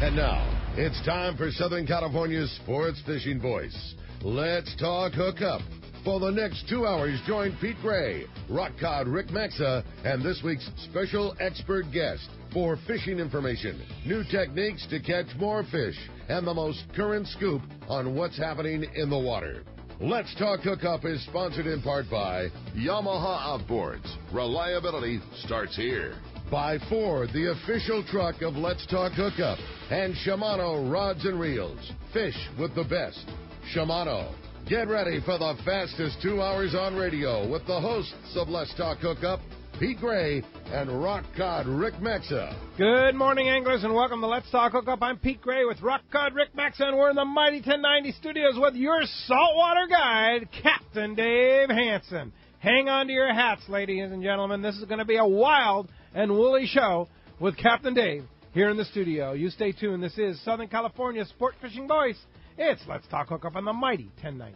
And now, it's time for Southern California's sports fishing voice. Let's talk hookup. For the next 2 hours, join Pete Gray, rock cod Rick Maxa, and this week's special expert guest for fishing information, new techniques to catch more fish, and the most current scoop on what's happening in the water. Let's Talk Hookup is sponsored in part by Yamaha Outboards. Reliability starts here. By Ford, the official truck of Let's Talk Hookup, and Shimano Rods and Reels. Fish with the best. Shimano. Get ready for the fastest 2 hours on radio with the hosts of Let's Talk Hookup, Pete Gray and Rock Cod Rick Maxa. Good morning, anglers, and welcome to Let's Talk Hookup. I'm Pete Gray with Rock Cod Rick Maxa, and we're in the mighty 1090 studios with your saltwater guide, Captain Dave Hanson. Hang on to your hats, ladies and gentlemen. This is going to be a wild and woolly show with Captain Dave here in the studio. You stay tuned. This is Southern California's sport fishing voice. It's Let's Talk Hookup on the mighty 1090.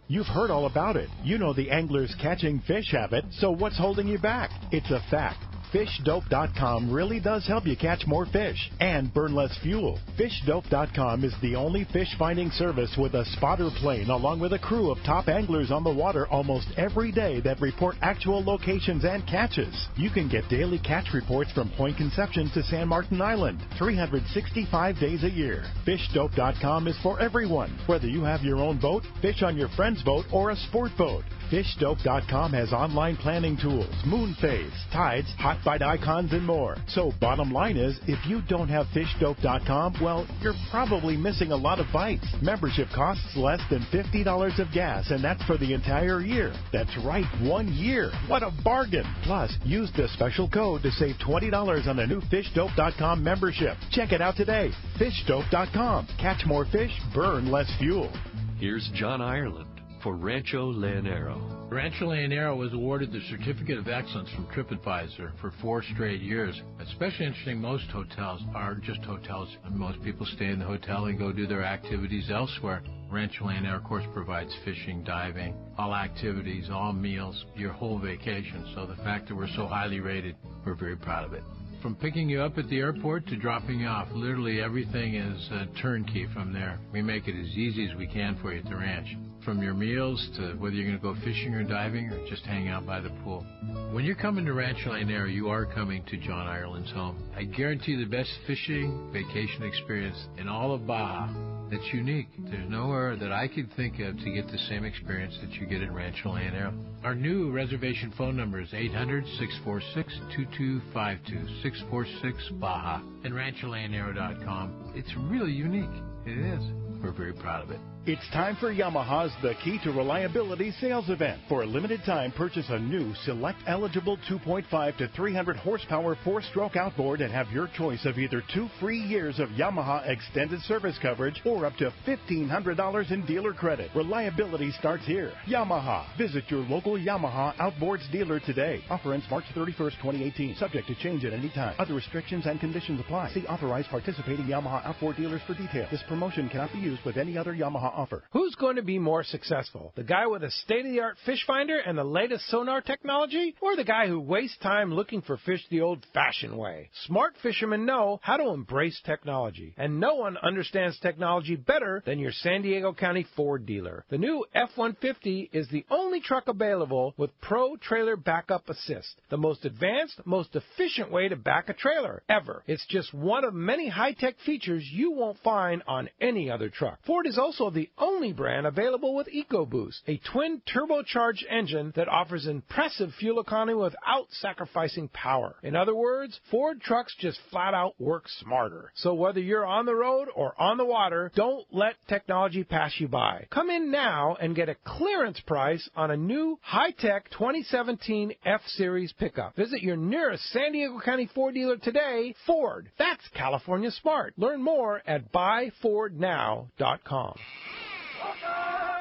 You've heard all about it. You know the angler's catching fish habit, so what's holding you back? It's a fact. FishDope.com really does help you catch more fish and burn less fuel. FishDope.com is the only fish finding service with a spotter plane along with a crew of top anglers on the water almost every day that report actual locations and catches. You can get daily catch reports from Point Conception to San Martin Island, 365 days a year. FishDope.com is for everyone, whether you have your own boat, fish on your friend's boat, or a sport boat. FishDope.com has online planning tools, moon phase, tides, hot bite icons, and more. So bottom line is, if you don't have FishDope.com, well, you're probably missing a lot of bites. Membership costs less than $50 of gas, and that's for the entire year. That's right, 1 year. What a bargain. Plus, use the special code to save $20 on a new FishDope.com membership. Check it out today. FishDope.com. Catch more fish, burn less fuel. Here's John Ireland for Rancho Leonero. Rancho Leonero was awarded the Certificate of Excellence from TripAdvisor for 4 straight years. Especially interesting, most hotels are just hotels, and most people stay in the hotel and go do their activities elsewhere. Rancho Leonero, of course, provides fishing, diving, all activities, all meals, your whole vacation. So the fact that we're so highly rated, we're very proud of it. From picking you up at the airport to dropping you off, literally everything is turnkey from there. We make it as easy as we can for you at the ranch. From your meals to whether you're going to go fishing or diving or just hang out by the pool. When you're coming to Rancho Leonero, you are coming to John Ireland's home. I guarantee the best fishing vacation experience in all of Baja. That's unique. There's nowhere that I could think of to get the same experience that you get at Rancho Leonero. Our new reservation phone number is 800-646-2252, 646-BAJA, and RanchoLeonero.com. It's really unique. It is. We're very proud of it. It's time for Yamaha's The Key to Reliability sales event. For a limited time, purchase a new select-eligible 2.5 to 300 horsepower 4-stroke outboard and have your choice of either 2 free years of Yamaha extended service coverage or up to $1,500 in dealer credit. Reliability starts here. Yamaha. Visit your local Yamaha Outboards dealer today. Offer ends March 31st, 2018. Subject to change at any time. Other restrictions and conditions apply. See authorized participating Yamaha outboard dealers for details. This promotion cannot be used with any other Yamaha offer. Who's going to be more successful? The guy with a state-of-the-art fish finder and the latest sonar technology? Or the guy who wastes time looking for fish the old-fashioned way? Smart fishermen know how to embrace technology. And no one understands technology better than your San Diego County Ford dealer. The new F-150 is the only truck available with Pro Trailer Backup Assist. The most advanced, most efficient way to back a trailer ever. It's just one of many high-tech features you won't find on any other truck. Ford is also the only brand available with EcoBoost, a twin turbocharged engine that offers impressive fuel economy without sacrificing power. In other words, Ford trucks just flat out work smarter. So whether you're on the road or on the water, don't let technology pass you by. Come in now and get a clearance price on a new high-tech 2017 F-Series pickup. Visit your nearest San Diego County Ford dealer today. Ford, that's California smart. Learn more at buyfordnow.com.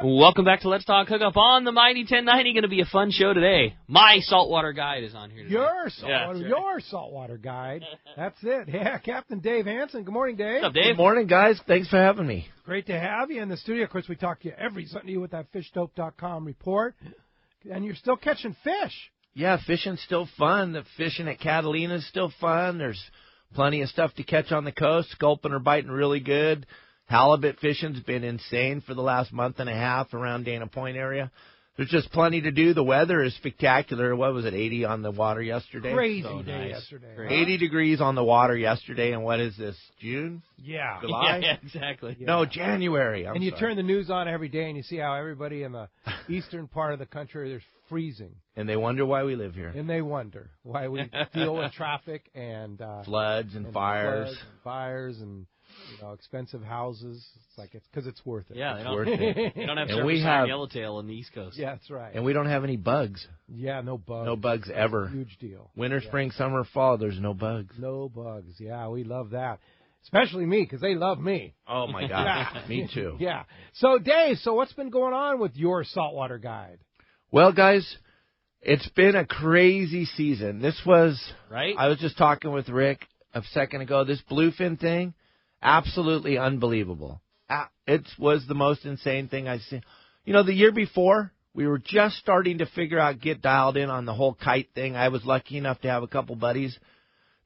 Welcome back to Let's Talk Hookup on the Mighty 1090. Going to be a fun show today. My saltwater guide is on here today. Your saltwater guide. That's it. Yeah, Captain Dave Hanson. Good morning, Dave. What's up, Dave? Good morning, guys. Thanks for having me. Great to have you in the studio. Of course, we talk to you every Sunday with that FishDope.com report. And you're still catching fish. Yeah, fishing's still fun. The fishing at Catalina is still fun. There's Plenty of stuff to catch on the coast. Sculpin are biting really good. Halibut fishing's been insane for the last month and a half around Dana Point area. There's just plenty to do. The weather is spectacular. What was it, 80 on the water yesterday? Crazy So day nice. yesterday. Great. Huh? 80 degrees on the water yesterday, and what is this, June? Yeah. July? Yeah, exactly. Yeah. No, January. I'm and you sorry. turn the news on every day, and you see how everybody in the eastern part of the country, there's freezing. And they wonder why we live here. And they wonder why we deal with traffic and Floods and fires. floods and fires and expensive houses. It's because it's worth it. Yeah, they worth don't, it. they don't have And surface we fire have- yellowtail on the East Coast. Yeah, that's right. And we don't have any bugs. Yeah, no bugs. No bugs ever. Huge deal. Winter, spring, summer, fall, there's no bugs. No bugs. Yeah, we love that. Especially me, because they love me. Oh, my God. Yeah. Me too. Yeah. So, Dave, what's been going on with your saltwater guide? Well, guys, it's been a crazy season. This was, Right? I was just talking with Rick a second ago, this bluefin thing, absolutely unbelievable. It was the most insane thing I've seen. The year before, we were just starting to get dialed in on the whole kite thing. I was lucky enough to have a couple buddies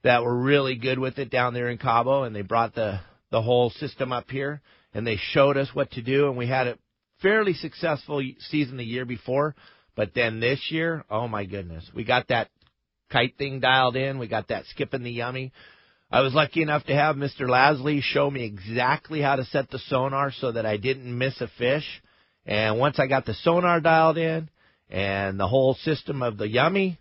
that were really good with it down there in Cabo, and they brought the whole system up here, and they showed us what to do, and we had a fairly successful season the year before. But then this year, oh, my goodness, we got that kite thing dialed in. We got that skipping the yummy. I was lucky enough to have Mr. Lasley show me exactly how to set the sonar so that I didn't miss a fish. And once I got the sonar dialed in and the whole system of the yummy,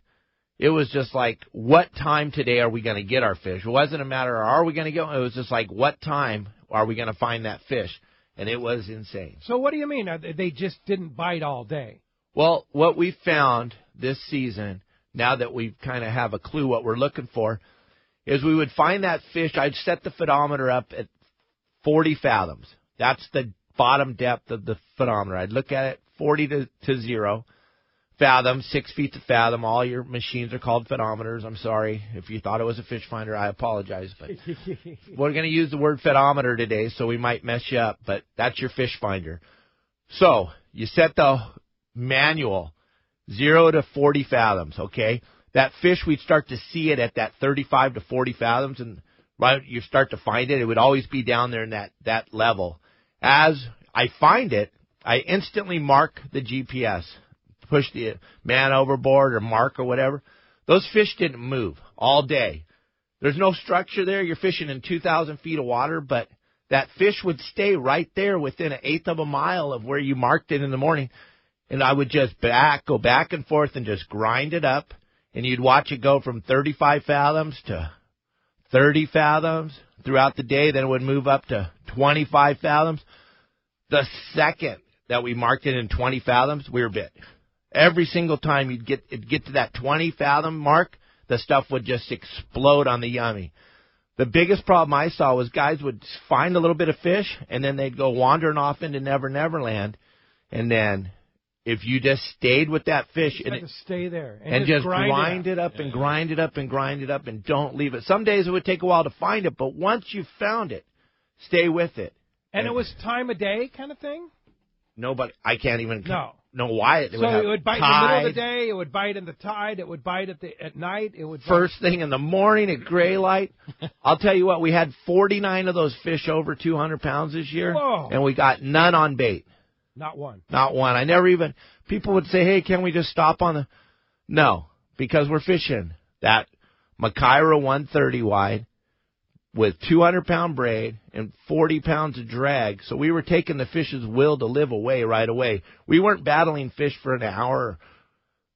it was just like, what time today are we going to get our fish? It wasn't a matter of are we going to get one. It was just like, what time are we going to find that fish? And it was insane. So what do you mean? They just didn't bite all day? Well, what we found this season, now that we kind of have a clue what we're looking for, is we would find that fish. I'd set the photometer up at 40 fathoms. That's the bottom depth of the photometer. I'd look at it 40 to 0 fathoms, 6 feet to fathom. All your machines are called photometers. I'm sorry. If you thought it was a fish finder, I apologize. But we're going to use the word photometer today, so we might mess you up. But that's your fish finder. So you set the manual 0 to 40 fathoms, okay? That fish, we'd start to see it at that 35 to 40 fathoms, and right you start to find it. It would always be down there in that level. As I find it, I instantly mark the GPS, push the man overboard or mark or whatever. Those fish didn't move all day. There's no structure there. You're fishing in 2,000 feet of water, but that fish would stay right there within an eighth of a mile of where you marked it in the morning. And I would just go back and forth and just grind it up. And you'd watch it go from 35 fathoms to 30 fathoms throughout the day. Then it would move up to 25 fathoms. The second that we marked it in 20 fathoms, we were bit. Every single time it'd get to that 20 fathom mark, the stuff would just explode on the yummy. The biggest problem I saw was guys would find a little bit of fish, and then they'd go wandering off into Never Never Land. And then if you just stayed with that fish You had to stay there and just grind it up and grind it up and grind it up and don't leave it. Some days it would take a while to find it, but once you found it, stay with it. And it was time of day kind of thing? Nobody, I can't even know why it would have it would bite tide. in the middle of the day, it would bite in the tide, it would bite at night, it would First thing in the morning at gray light. I'll tell you what, we had 49 of those fish over 200 pounds this year. Whoa. And we got none on bait. Not one. Not one. People would say, hey, can we just stop on the... No, because we're fishing that Macaira 130 wide with 200-pound braid and 40 pounds of drag. So we were taking the fish's will to live away right away. We weren't battling fish for an hour.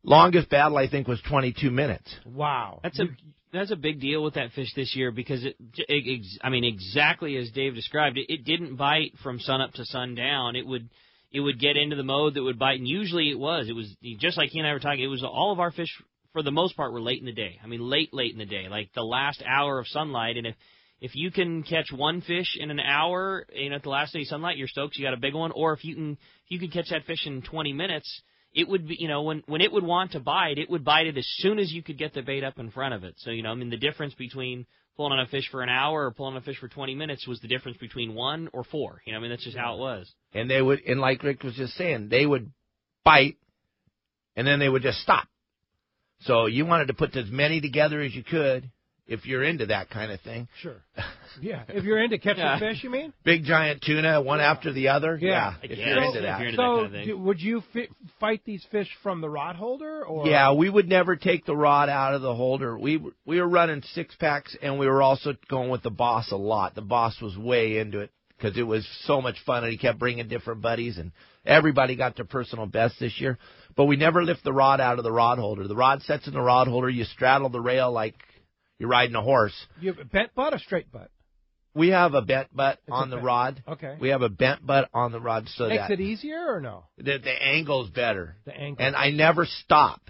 Longest battle, I think, was 22 minutes. Wow. That's a big deal with that fish this year because exactly as Dave described it, it didn't bite from sunup to sundown. It would get into the mode that would bite, and usually it was just like he and I were talking. It was all of our fish for the most part were late in the day. I mean, late in the day, like the last hour of sunlight. And if you can catch one fish in an hour, at the last day of sunlight, you're stoked. You got a big one. Or if you could catch that fish in 20 minutes, it would be, when it would want to bite, it would bite it as soon as you could get the bait up in front of it. So, the difference between pulling on a fish for an hour or pulling on a fish for 20 minutes was the difference between 1 or 4. That's just how it was. And they would, and like Rick was just saying, they would bite, and then they would just stop. So you wanted to put as many together as you could. if you're into that kind of thing. Sure. Yeah. If you're into catching fish, you mean? Big giant tuna, one after the other. Yeah. If you're into that. So would you fight these fish from the rod holder? Or? Yeah, we would never take the rod out of the holder. We were running 6-packs, and we were also going with the Boss a lot. The Boss was way into it because it was so much fun, and he kept bringing different buddies, and everybody got their personal best this year. But we never lift the rod out of the rod holder. The rod sets in the rod holder. You straddle the rail like you're riding a horse. You have a bent butt or straight butt? We have a bent butt on the rod. Okay. We have a bent butt on the rod so Makes that it easier or no? The angle's better. The angle. And I never stop.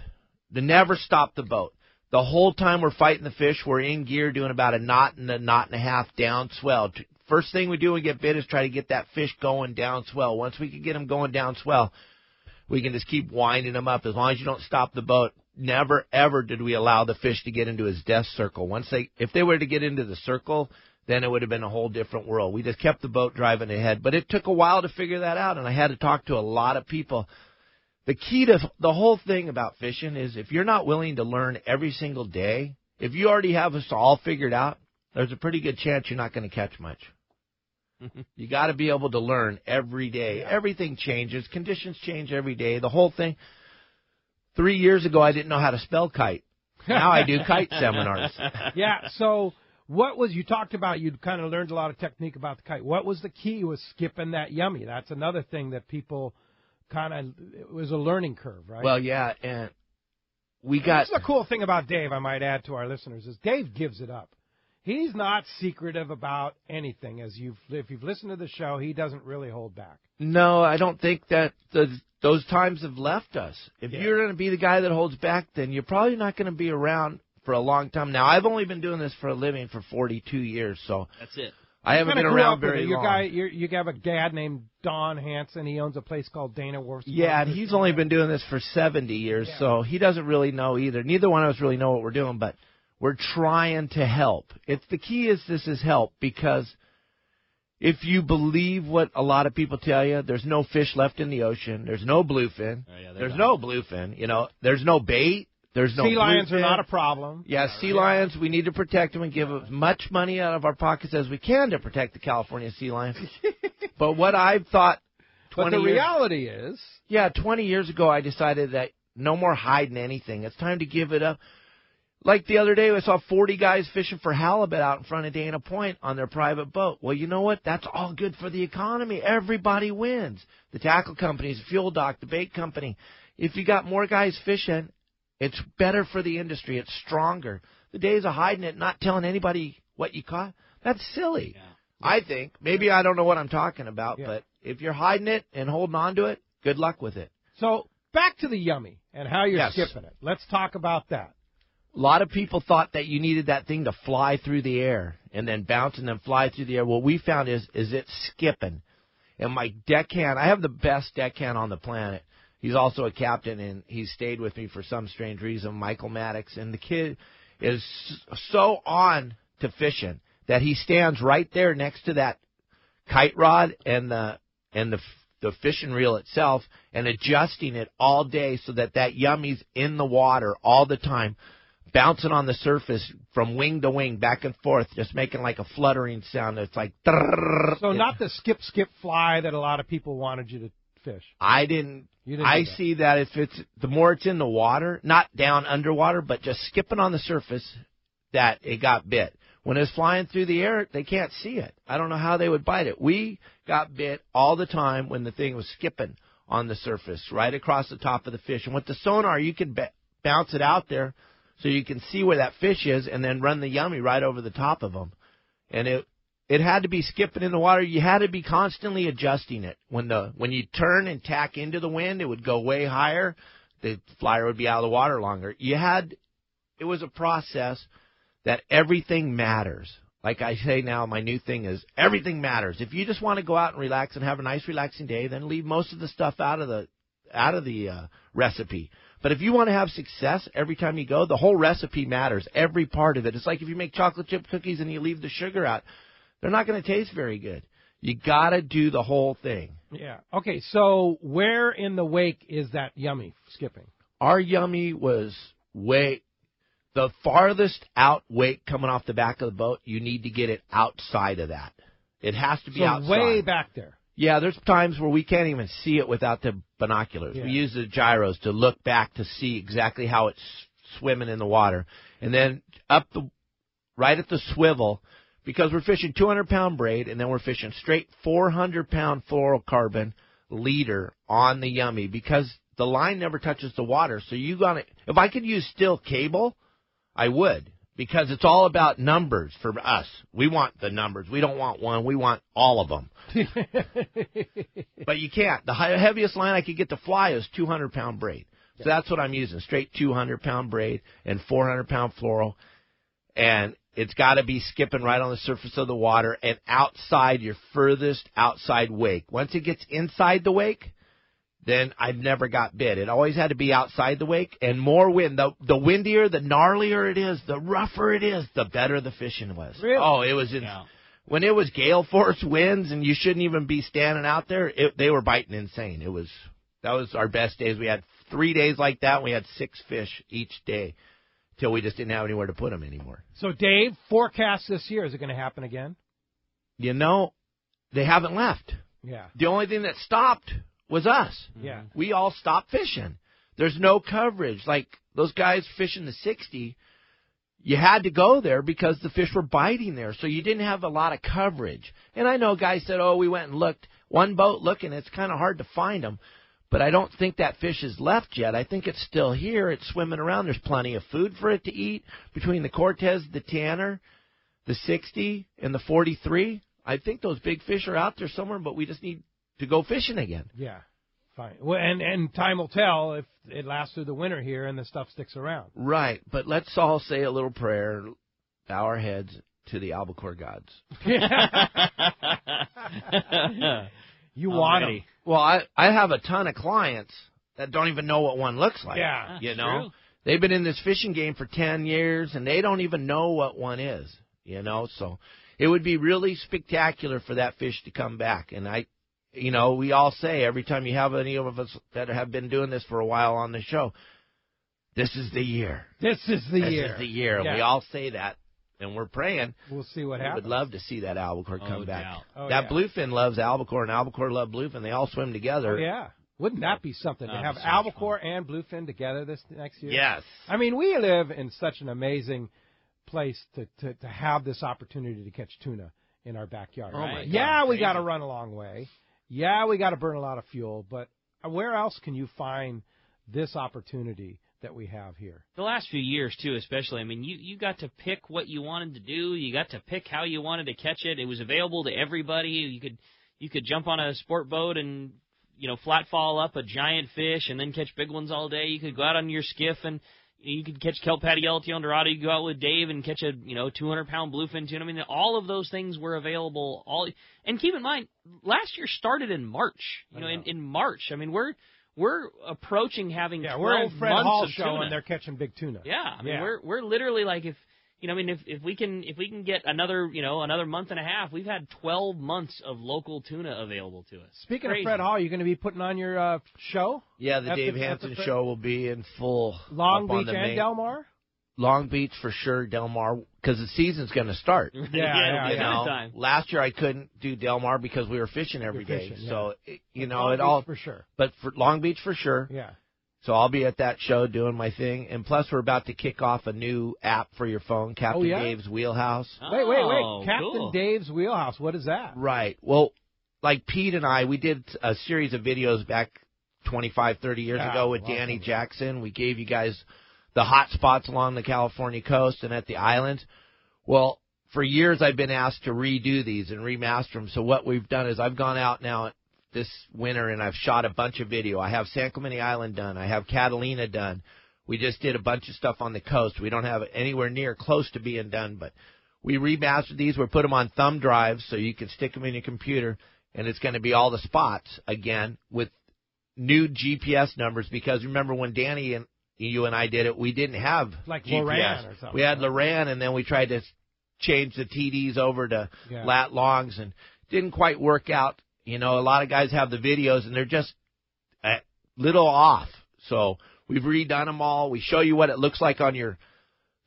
Never stop the boat. The whole time we're fighting the fish, we're in gear doing about a knot and a half down swell. First thing we do when we get bit is try to get that fish going down swell. Once we can get him going down swell, we can just keep winding him up. As long as you don't stop the boat, never, ever did we allow the fish to get into his death circle. If they were to get into the circle, then it would have been a whole different world. We just kept the boat driving ahead. But it took a while to figure that out, and I had to talk to a lot of people. The key to the whole thing about fishing is if you're not willing to learn every single day, if you already have us all figured out, there's a pretty good chance you're not going to catch much. You got to be able to learn every day. Yeah. Everything changes. Conditions change every day. The whole thing. 3 years ago, I didn't know how to spell kite. Now I do kite seminars. Yeah, so you talked about, you'd kind of learned a lot of technique about the kite. What was the key? Was skipping that yummy. That's another thing that people it was a learning curve, right? Well, yeah, and That's the cool thing about Dave, I might add to our listeners, is Dave gives it up. He's not secretive about anything. If you've listened to the show, he doesn't really hold back. No, I don't think that those times have left us. If you're going to be the guy that holds back, then you're probably not going to be around for a long time. Now, I've only been doing this for a living for 42 years, so that's it. I haven't been around very long. You have a dad named Don Hanson. He owns a place called Dana Wharf. Yeah, and he's only been doing this for 70 years, so he doesn't really know either. Neither one of us really know what we're doing, but we're trying to help. The key is this is help, because if you believe what a lot of people tell you, there's no fish left in the ocean. There's no bluefin. There's no bluefin. There's no bait. There's no sea lions are not a problem. Yeah, sea lions, we need to protect them and give as much money out of our pockets as we can to protect the California sea lion. But what I've thought 20 years... But the reality is... Yeah, 20 years ago I decided that no more hiding anything. It's time to give it up. Like the other day, I saw 40 guys fishing for halibut out in front of Dana Point on their private boat. Well, you know what? That's all good for the economy. Everybody wins. The tackle companies, the fuel dock, the bait company. If you got more guys fishing, it's better for the industry. It's stronger. The days of hiding it, not telling anybody what you caught, that's silly. Yeah. I think. Maybe I don't know what I'm talking about, but if you're hiding it and holding on to it, good luck with it. So back to the yummy and how you're skipping it. Let's talk about that. A lot of people thought that you needed that thing to fly through the air and then bounce and then fly through the air. What we found is it's skipping. And my deckhand, I have the best deckhand on the planet. He's also a captain, and he stayed with me for some strange reason, Michael Maddox. And the kid is so on to fishing that he stands right there next to that kite rod and the fishing reel itself and adjusting it all day so that yummy's in the water all the time, bouncing on the surface from wing to wing, back and forth, just making like a fluttering sound. It's like... So not the skip, fly that a lot of people wanted you to fish. I didn't see that if the more it's in the water, not down underwater, but just skipping on the surface, that it got bit. When it's flying through the air, they can't see it. I don't know how they would bite it. We got bit all the time when the thing was skipping on the surface, right across the top of the fish. And with the sonar, you can bounce it out there so you can see where that fish is and then run the yummy right over the top of them. And it had to be skipping in the water. You had to be constantly adjusting it. When you turn and tack into the wind, it would go way higher. The flyer would be out of the water longer. It was a process that everything matters. Like I say now, my new thing is everything matters. If you just want to go out and relax and have a nice relaxing day, then leave most of the stuff out of the recipe. But if you want to have success every time you go, the whole recipe matters, every part of it. It's like if you make chocolate chip cookies and you leave the sugar out, they're not going to taste very good. You got to do the whole thing. Yeah. Okay, so where in the wake is that yummy skipping? Our yummy was The farthest out wake coming off the back of the boat, you need to get it outside of that. It has to be outside. Way back there. Yeah, there's times where we can't even see it without the binoculars. Yeah. We use the gyros to look back to see exactly how it's swimming in the water. And then right at the swivel, because we're fishing 200-pound braid, and then we're fishing straight 400-pound fluorocarbon leader on the Yummy, because the line never touches the water. So if I could use steel cable, I would, because it's all about numbers for us. We want the numbers. We don't want one. We want all of them. But you can't. The heaviest line I could get to fly is 200-pound braid. So that's what I'm using, straight 200-pound braid and 400-pound fluoro. And it's got to be skipping right on the surface of the water and outside your furthest outside wake. Once it gets inside the wake, then I've never got bit. It always had to be outside the wake, and more wind. The windier, the gnarlier it is, the rougher it is, the better the fishing was. Really? Oh, it was when it was gale force winds and you shouldn't even be standing out there, they were biting insane. That was our best days. We had 3 days like that, and we had 6 fish each day till we just didn't have anywhere to put them anymore. So, Dave, forecast this year, is it going to happen again? You know, they haven't left. Yeah. The only thing that stopped was us. Yeah. We all stopped fishing. There's no coverage. Like those guys fishing the 60, you had to go there because the fish were biting there, so you didn't have a lot of coverage. And I know guys said, we went and looked. One boat looking, it's kind of hard to find them. But I don't think that fish is left yet. I think it's still here. It's swimming around. There's plenty of food for it to eat. Between the Cortez, the Tanner, the 60, and the 43, I think those big fish are out there somewhere, but we just need to go fishing again. Yeah, fine. Well, and time will tell if it lasts through the winter here and the stuff sticks around. Right, but let's all say a little prayer, bow our heads to the albacore gods. You want them. Well, I have a ton of clients that don't even know what one looks like. Yeah, you know, true. They've been in this fishing game for 10 years, and they don't even know what one is. You know, so it would be really spectacular for that fish to come back. And we all say every time you have any of us that have been doing this for a while on the show, this is the year. This is the year. This is the year. Yeah. We all say that, and we're praying. We'll see what We happens. would love to see that albacore come back. Oh, That yeah. bluefin loves albacore, and albacore love bluefin. They all swim together. Oh, yeah. Wouldn't that be something to have albacore and bluefin together this next year? Yes. I mean, we live in such an amazing place to have this opportunity to catch tuna in our backyard. Oh, my God. Yeah, we Crazy. got to run a long way. Yeah, we got to burn a lot of fuel. But where else can you find this opportunity that we have here? The last few years, too, especially. I mean, you got to pick what you wanted to do. You got to pick how you wanted to catch it. It was available to everybody. You could jump on a sport boat and, flat fall up a giant fish and then catch big ones all day. You could go out on your skiff and you could catch kelp patty, yellowtail, and dorado. You could go out with Dave and catch a 200-pound bluefin tuna. I mean, all of those things were available. And keep in mind, last year started in March. In March. I mean, we're approaching having 12 we're in Fred months Hall of show tuna. and they're catching big tuna. Yeah, I mean, we're literally like if we can get another month and a half, we've had 12 months of local tuna available to us. Speaking Crazy. of Fred Hall, you're going to be putting on your show? Yeah, the At Dave the Hanson Fred- show will be in full. Long up on Beach the and main- Del Mar? Long Beach for sure, Del Mar, because the season's going to start. Yeah. Time. Last year I couldn't do Del Mar because we were fishing every You're day. fishing, So, Long it Beach all. for sure. But for Long Beach for sure. Yeah. So I'll be at that show doing my thing. And plus we're about to kick off a new app for your phone, Captain Dave's Wheelhouse. Wait. Oh, Captain cool. Dave's Wheelhouse. What is that? Right. Well, like Pete and I, we did a series of videos back 25, 30 years ago with Danny Jackson. We gave you guys the hot spots along the California coast and at the islands. Well, for years I've been asked to redo these and remaster them. So what we've done is I've gone out now this winter and I've shot a bunch of video. I have San Clemente Island done. I have Catalina done. We just did a bunch of stuff on the coast. We don't have it anywhere near close to being done, but we remastered these. We put them on thumb drives so you can stick them in your computer, and it's going to be all the spots again with new GPS numbers, because remember when Danny and you and I did it, we didn't have Like GPS. Loran or something. We had Loran, and then we tried to change the TDs over to lat longs, and didn't quite work out. A lot of guys have the videos, and they're just a little off. So we've redone them all. We show you what it looks like on your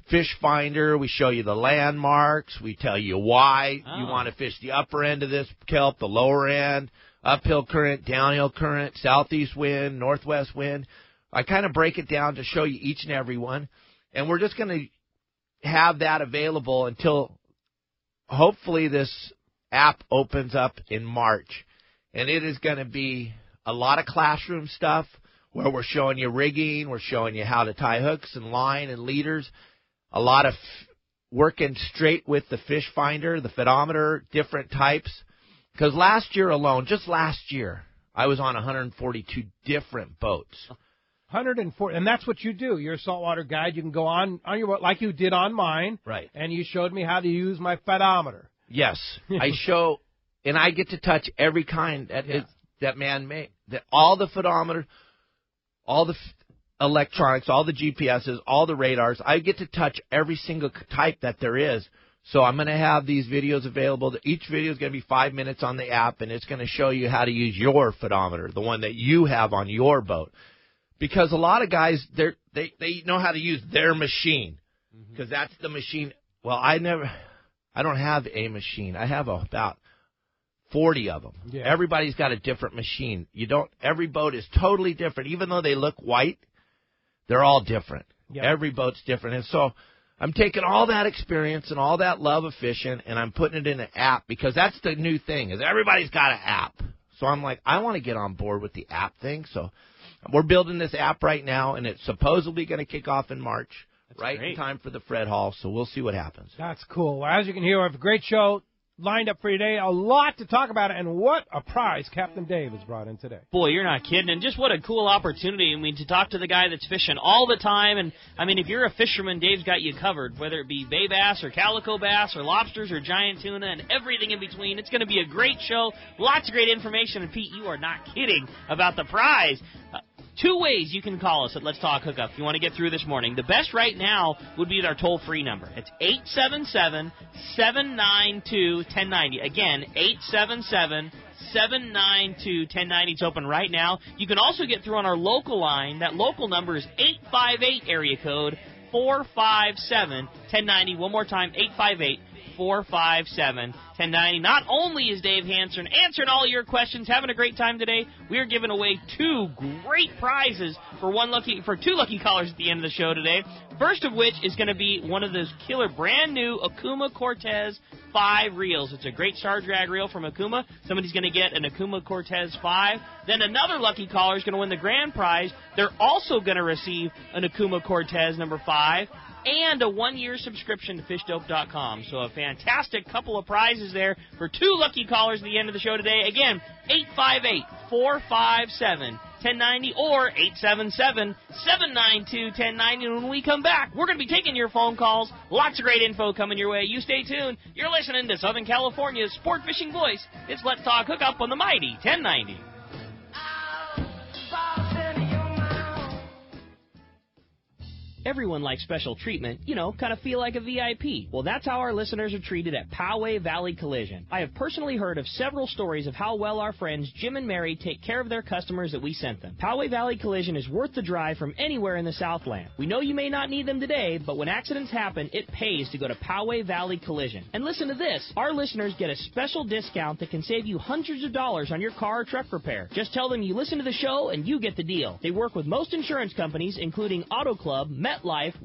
fish finder. We show you the landmarks. We tell you why you want to fish the upper end of this kelp, the lower end, uphill current, downhill current, southeast wind, northwest wind. I kind of break it down to show you each and every one. And we're just going to have that available until hopefully this app opens up in March. And it is going to be a lot of classroom stuff where we're showing you rigging, we're showing you how to tie hooks and line and leaders, a lot of working straight with the fish finder, the feedometer, different types. Because last year alone, just last year, I was on 142 different boats. 140, and that's what you do. You're a saltwater guide. You can go on your boat like you did on mine. Right. And you showed me how to use my feedometer. Yes. I show, and I get to touch every kind that man made. That all the feedometer, all the electronics, all the GPSs, all the radars. I get to touch every single type that there is. So I'm going to have these videos available. Each video is going to be 5 minutes on the app, and it's going to show you how to use your feedometer, the one that you have on your boat. Because a lot of guys, they know how to use their machine, because that's the machine. Well, I don't have a machine. I have about 40 of them. Yeah. Everybody's got a different machine. Every boat is totally different. Even though they look white, they're all different. Yep. Every boat's different. And so I'm taking all that experience and all that love of fishing, and I'm putting it in an app, because that's the new thing, is everybody's got an app. So I'm like, I want to get on board with the app thing. So we're building this app right now, and it's supposedly going to kick off in March, right in time for the Fred Hall. So we'll see what happens. That's cool. Well, as you can hear, we have a great show lined up for you today. A lot to talk about, and what a prize Captain Dave has brought in today. Boy, you're not kidding. And just what a cool opportunity. I mean, to talk to the guy that's fishing all the time. And, I mean, if you're a fisherman, Dave's got you covered, whether it be bay bass or calico bass or lobsters or giant tuna and everything in between. It's going to be a great show. Lots of great information. And, Pete, you are not kidding about the prize. 2 ways you can call us at Let's Talk Hookup if you want to get through this morning. The best right now would be our toll-free number. It's 877-792-1090. Again, 877-792-1090. It's open right now. You can also get through on our local line. That local number is 858 area code 457-1090. One more time, 858-457-1090. Not only is Dave Hanson answering all your questions, having a great time today, we are giving away 2 great prizes for 2 lucky callers at the end of the show today. First of which is going to be one of those killer brand new Okuma Cortez 5 reels. It's a great star drag reel from Okuma. Somebody's going to get an Okuma Cortez 5. Then another lucky caller is going to win the grand prize. They're also going to receive an Okuma Cortez number 5. And a 1-year subscription to FishDope.com. So a fantastic couple of prizes there for 2 lucky callers at the end of the show today. Again, 858-457-1090 or 877-792-1090. And when we come back, we're going to be taking your phone calls. Lots of great info coming your way. You stay tuned. You're listening to Southern California's sport fishing voice. It's Let's Talk Hookup on the mighty 1090. Everyone likes special treatment, kind of feel like a VIP. Well, that's how our listeners are treated at Poway Valley Collision. I have personally heard of several stories of how well our friends Jim and Mary take care of their customers that we sent them. Poway Valley Collision is worth the drive from anywhere in the Southland. We know you may not need them today, but when accidents happen, it pays to go to Poway Valley Collision. And listen to this. Our listeners get a special discount that can save you hundreds of dollars on your car or truck repair. Just tell them you listen to the show and you get the deal. They work with most insurance companies, including Auto Club, MetLife,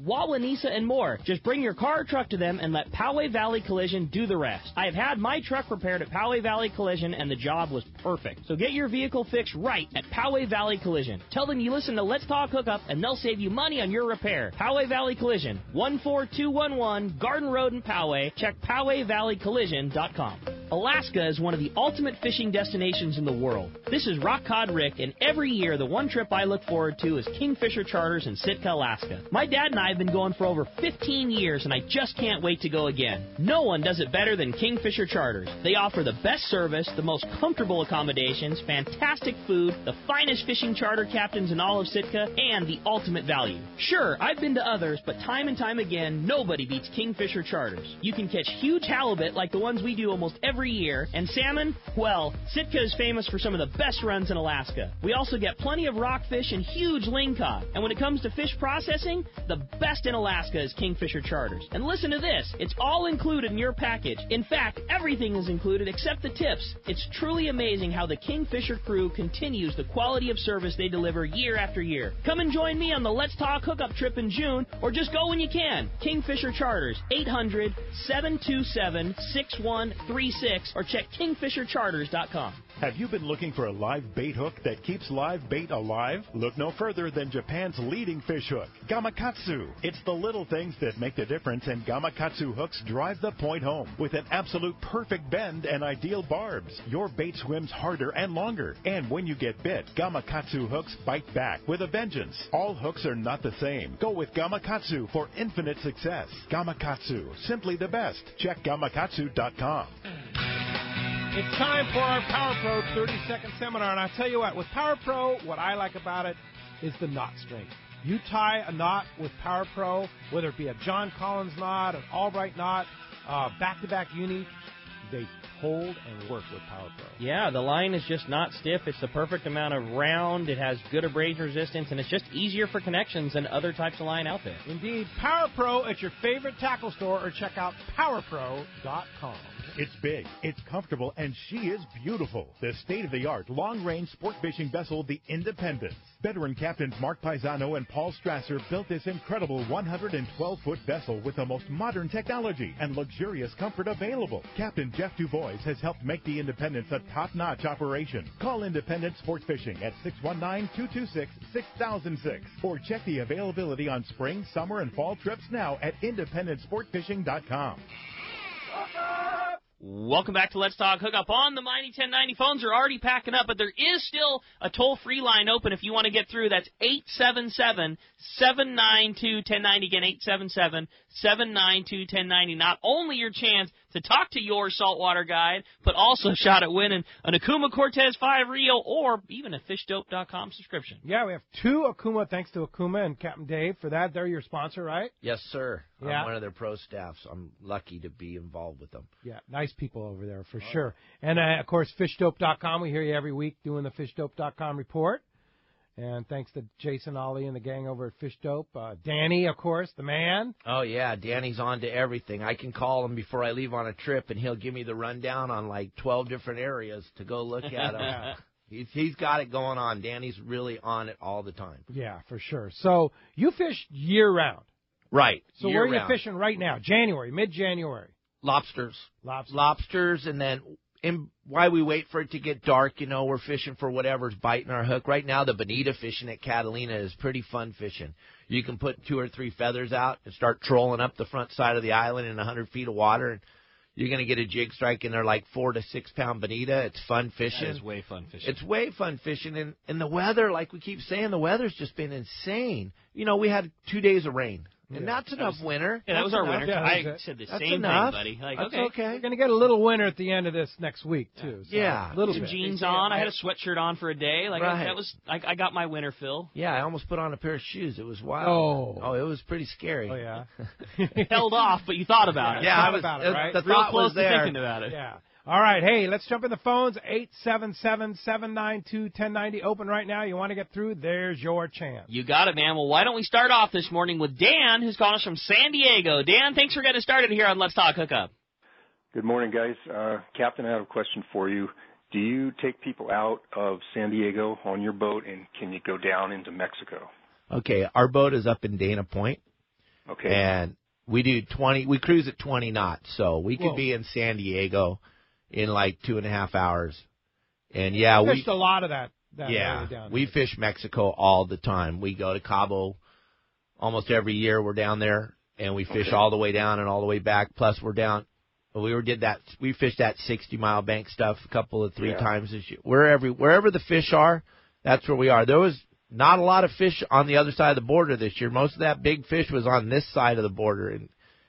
Wawanesa, and more. Just bring your car or truck to them and let Poway Valley Collision do the rest. I have had my truck repaired at Poway Valley Collision, and the job was perfect. So get your vehicle fixed right at Poway Valley Collision. Tell them you listen to Let's Talk Hookup, and they'll save you money on your repair. Poway Valley Collision, 14211 Garden Road in Poway. Check PowayValleyCollision.com. Alaska is one of the ultimate fishing destinations in the world. This is Rock Cod Rick, and every year the one trip I look forward to is Kingfisher Charters in Sitka, Alaska. My dad and I have been going for over 15 years, and I just can't wait to go again. No one does it better than Kingfisher Charters. They offer the best service, the most comfortable accommodations, fantastic food, the finest fishing charter captains in all of Sitka, and the ultimate value. Sure, I've been to others, but time and time again, nobody beats Kingfisher Charters. You can catch huge halibut like the ones we do almost every every year. And salmon, well, Sitka is famous for some of the best runs in Alaska. We also get plenty of rockfish and huge lingcod. And when it comes to fish processing, the best in Alaska is Kingfisher Charters. And listen to this, it's all included in your package. In fact, everything is included except the tips. It's truly amazing how the Kingfisher crew continues the quality of service they deliver year after year. Come and join me on the Let's Talk Hookup trip in June, or just go when you can. Kingfisher Charters, 800-727-6136, or check kingfishercharters.com. Have you been looking for a live bait hook that keeps live bait alive? Look no further than Japan's leading fish hook, Gamakatsu. It's the little things that make the difference, and Gamakatsu hooks drive the point home. With an absolute perfect bend and ideal barbs, your bait swims harder and longer. And when you get bit, Gamakatsu hooks bite back with a vengeance. All hooks are not the same. Go with Gamakatsu for infinite success. Gamakatsu, simply the best. Check gamakatsu.com. It's time for our Power Pro 30-second seminar, and I'll tell you what, with Power Pro, what I like about it is the knot strength. You tie a knot with Power Pro, whether it be a John Collins knot, an Albright knot, back-to-back uni, they hold and work with Power Pro. Yeah, the line is just not stiff. It's the perfect amount of round. It has good abrasion resistance, and it's just easier for connections than other types of line out there. Indeed, Power Pro at your favorite tackle store, or check out PowerPro.com. It's big, it's comfortable, and she is beautiful. The state-of-the-art long-range sport fishing vessel, the Independence. Veteran captains Mark Paisano and Paul Strasser built this incredible 112-foot vessel with the most modern technology and luxurious comfort available. Captain Jeff Dubois has helped make the Independence a top-notch operation. Call Independence Sport Fishing at 619-226-6006 or check the availability on spring, summer, and fall trips now at IndependenceSportFishing.com. Welcome back to Let's Talk Hookup on the Mighty 1090. Phones are already packing up, but there is still a toll-free line open if you want to get through. That's 877-792-1090. Again, 877-792-1090. Not only your chance to talk to your saltwater guide, but also a shot at winning an Akuma Cortez 5 reel or even a FishDope.com subscription. Yeah, we have 2 Akuma, thanks to Akuma and Captain Dave for that. They're your sponsor, right? Yes, sir. Yeah. I'm one of their pro staff, so I'm lucky to be involved with them. Yeah, nice people over there for sure. And, of course, FishDope.com. We hear you every week doing the FishDope.com report. And thanks to Jason Ollie and the gang over at Fish Dope. Danny, of course, the man. Oh, yeah, Danny's on to everything. I can call him before I leave on a trip, and he'll give me the rundown on like 12 different areas to go look at them. He's got it going on. Danny's really on it all the time. Yeah, for sure. So you fish year-round. Right. So where are you fishing right now? January, mid-January? Lobsters. Lobsters, and then why we wait for it to get dark, we're fishing for whatever's biting our hook. Right now, the bonita fishing at Catalina is pretty fun fishing. You can put 2 or 3 feathers out and start trolling up the front side of the island in 100 feet of water, and you're going to get a jig strike in there like 4 to 6 pound bonita. It's fun fishing. That is way fun fishing. It's way fun fishing, and the weather, like we keep saying, the weather's just been insane. We had 2 days of rain. And that's enough winter. Yeah, that was our winter. Yeah, I said the same thing, buddy. Like, that's okay. We're going to get a little winter at the end of this next week, too. So yeah. A little some bit. jeans on. I had a sweatshirt on for a day. Like right. I got my winter fill. Yeah, I almost put on a pair of shoes. It was wild. Oh, it was pretty scary. Oh, yeah. Held off, but you thought about it. Yeah, I was about it, right? The real thought close was there. to thinking about it. Yeah. All right, hey, let's jump in the phones. 877-792-1090 open right now. You want to get through, there's your chance. You got it, man. Well, why don't we start off this morning with Dan, who's calling us from San Diego. Dan, thanks for getting started here on Let's Talk Hookup. Good morning, guys. Captain, I have a question for you. Do you take people out of San Diego on your boat, and can you go down into Mexico? Okay, our boat is up in Dana Point. Okay. And we cruise at 20 knots, so we could be in San Diego in like 2.5 hours. And yeah, we fished a lot of that area down we fish Mexico all the time. We go to Cabo almost every year. We're down there, and we fish all the way down and all the way back. Plus, we fished that 60-mile bank stuff a couple of 3 times this year. Wherever the fish are, that's where we are. There was not a lot of fish on the other side of the border this year. Most of that big fish was on this side of the border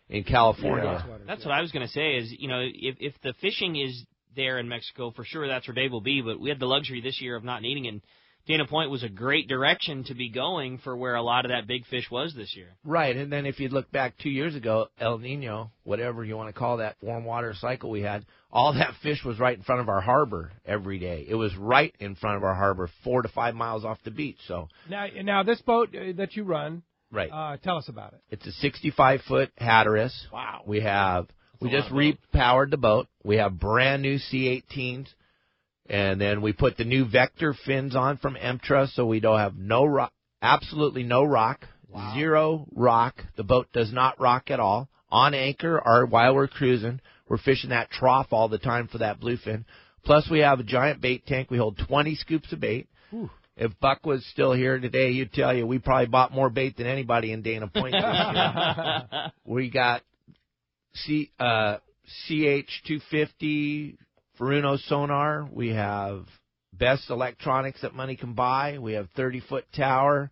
in California. Yeah. That's what I was going to say is, if the fishing is there in Mexico, for sure that's where Dave will be, but we had the luxury this year of not needing it. Dana Point was a great direction to be going for where a lot of that big fish was this year. Right, and then if you look back 2 years ago, El Nino, whatever you want to call that warm water cycle we had, all that fish was right in front of our harbor every day. It was right in front of our harbor, 4 to 5 miles off the beach. So now this boat that you run, right? Tell us about it. It's a 65-foot Hatteras. Wow. We just repowered the boat. We have brand new C18s. And then we put the new Vector fins on from Emtra, so we don't have no rock, absolutely no rock, zero rock. The boat does not rock at all. On anchor or while we're cruising, we're fishing that trough all the time for that bluefin. Plus, we have a giant bait tank. We hold 20 scoops of bait. Ooh. If Buck was still here today, he'd tell you we probably bought more bait than anybody in Dana Point this year. We got CH250 Furuno sonar. We have best electronics that money can buy. We have 30-foot tower.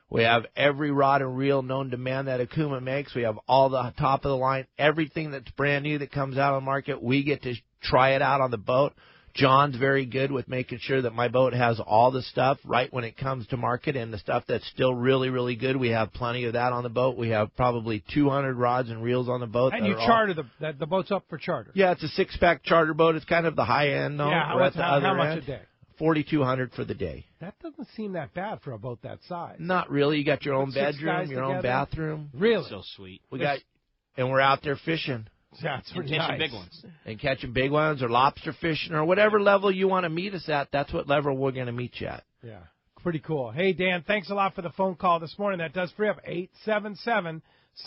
We have every rod and reel known to man that Akuma makes. We have all the top of the line, everything that's brand new that comes out on the market. We get to try it out on the boat. John's very good with making sure that my boat has all the stuff right when it comes to market, and the stuff that's still really, really good. We have plenty of that on the boat. We have probably 200 rods and reels on the boat. And you charter the boat's up for charter. Yeah, it's a 6-pack charter boat. It's kind of the high end, though. Yeah, how much a day? $4,200 for the day. That doesn't seem that bad for a boat that size. Not really. You got your own bedroom, your own bathroom. Really? So sweet. And we're out there fishing. Yeah, it's pretty catching nice. big ones. And catching big ones or lobster fishing or whatever level you want to meet us at, that's what level we're going to meet you at. Yeah, pretty cool. Hey, Dan, thanks a lot for the phone call this morning. That does free up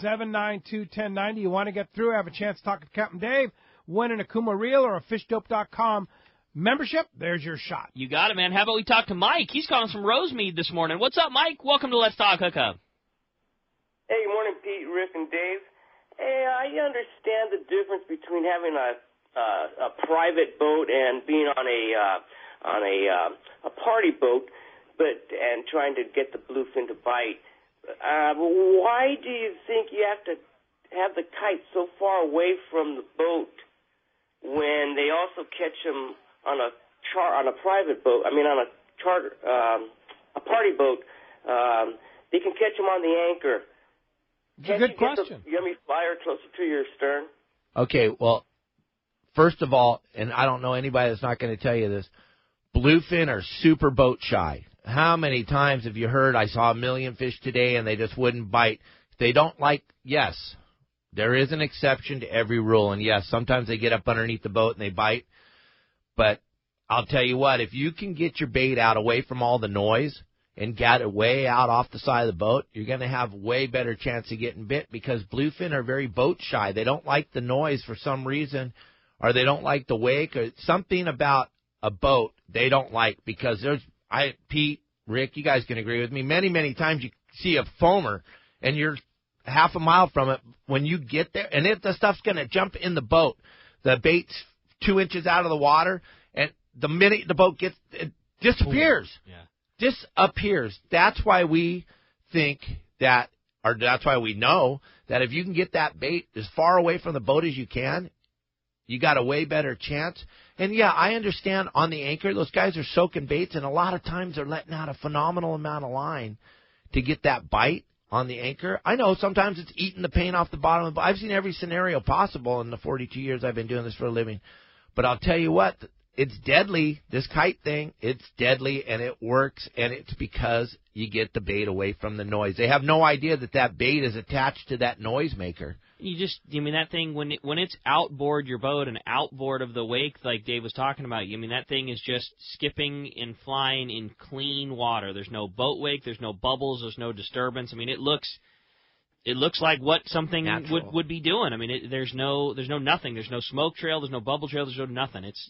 877-792-1090. You want to get through, have a chance to talk to Captain Dave, win an Akuma reel or a fishdope.com membership, there's your shot. You got it, man. How about we talk to Mike? He's calling from Rosemead this morning. What's up, Mike? Welcome to Let's Talk Hookup. Hey, good morning, Pete, Rick, and Dave. Hey, I understand the difference between having a private boat and being on a party boat, and trying to get the bluefin to bite. Why do you think you have to have the kite so far away from the boat when they also catch them on a private boat? I mean, on a party boat, they can catch them on the anchor. It's a good question. Get the yummy flyer closer to your stern? Okay, well, first of all, and I don't know anybody that's not going to tell you this, bluefin are super boat shy. How many times have you heard I saw a million fish today and they just wouldn't bite? They don't like, yes, there is an exception to every rule, and yes, sometimes they get up underneath the boat and they bite. But I'll tell you what, if you can get your bait out away from all the noise and get it way out off the side of the boat, you're going to have way better chance of getting bit, because bluefin are very boat shy. They don't like the noise for some reason, or they don't like the wake, or something about a boat they don't like, because Pete, Rick, you guys can agree with me, many, many times you see a foamer and you're half a mile from it. When you get there, and the stuff's going to jump in the boat, the bait's 2 inches out of the water, and the minute the boat gets, it disappears. Yeah. Disappears. That's why we think that, or that's why we know that if you can get that bait as far away from the boat as you can, you got a way better chance. And yeah, I understand on the anchor, those guys are soaking baits, and a lot of times they're letting out a phenomenal amount of line to get that bite on the anchor. I know sometimes it's eating the paint off the bottom of the boat. I've seen every scenario possible in the 42 years I've been doing this for a living. But I'll tell you what, it's deadly, this kite thing. It's deadly, and it works, and it's because you get the bait away from the noise. They have no idea that bait is attached to that noisemaker. That thing, when it's outboard your boat and outboard of the wake, like Dave was talking about, that thing is just skipping and flying in clean water. There's no boat wake, there's no bubbles, there's no disturbance. It looks like what something would be doing. There's no nothing. There's no smoke trail. There's no bubble trail. There's no nothing. It's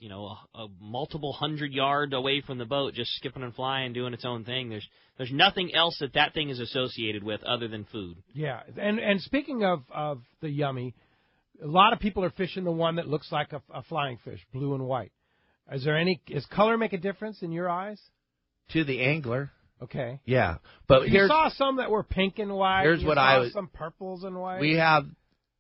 a multiple 100-yard away from the boat, just skipping and flying, doing its own thing. There's nothing else that thing is associated with other than food. Yeah, and speaking of the yummy, a lot of people are fishing the one that looks like a flying fish, blue and white. Does color make a difference in your eyes? To the angler. Okay. Yeah, but you saw some that were pink and white. Here's what some purples and white. We have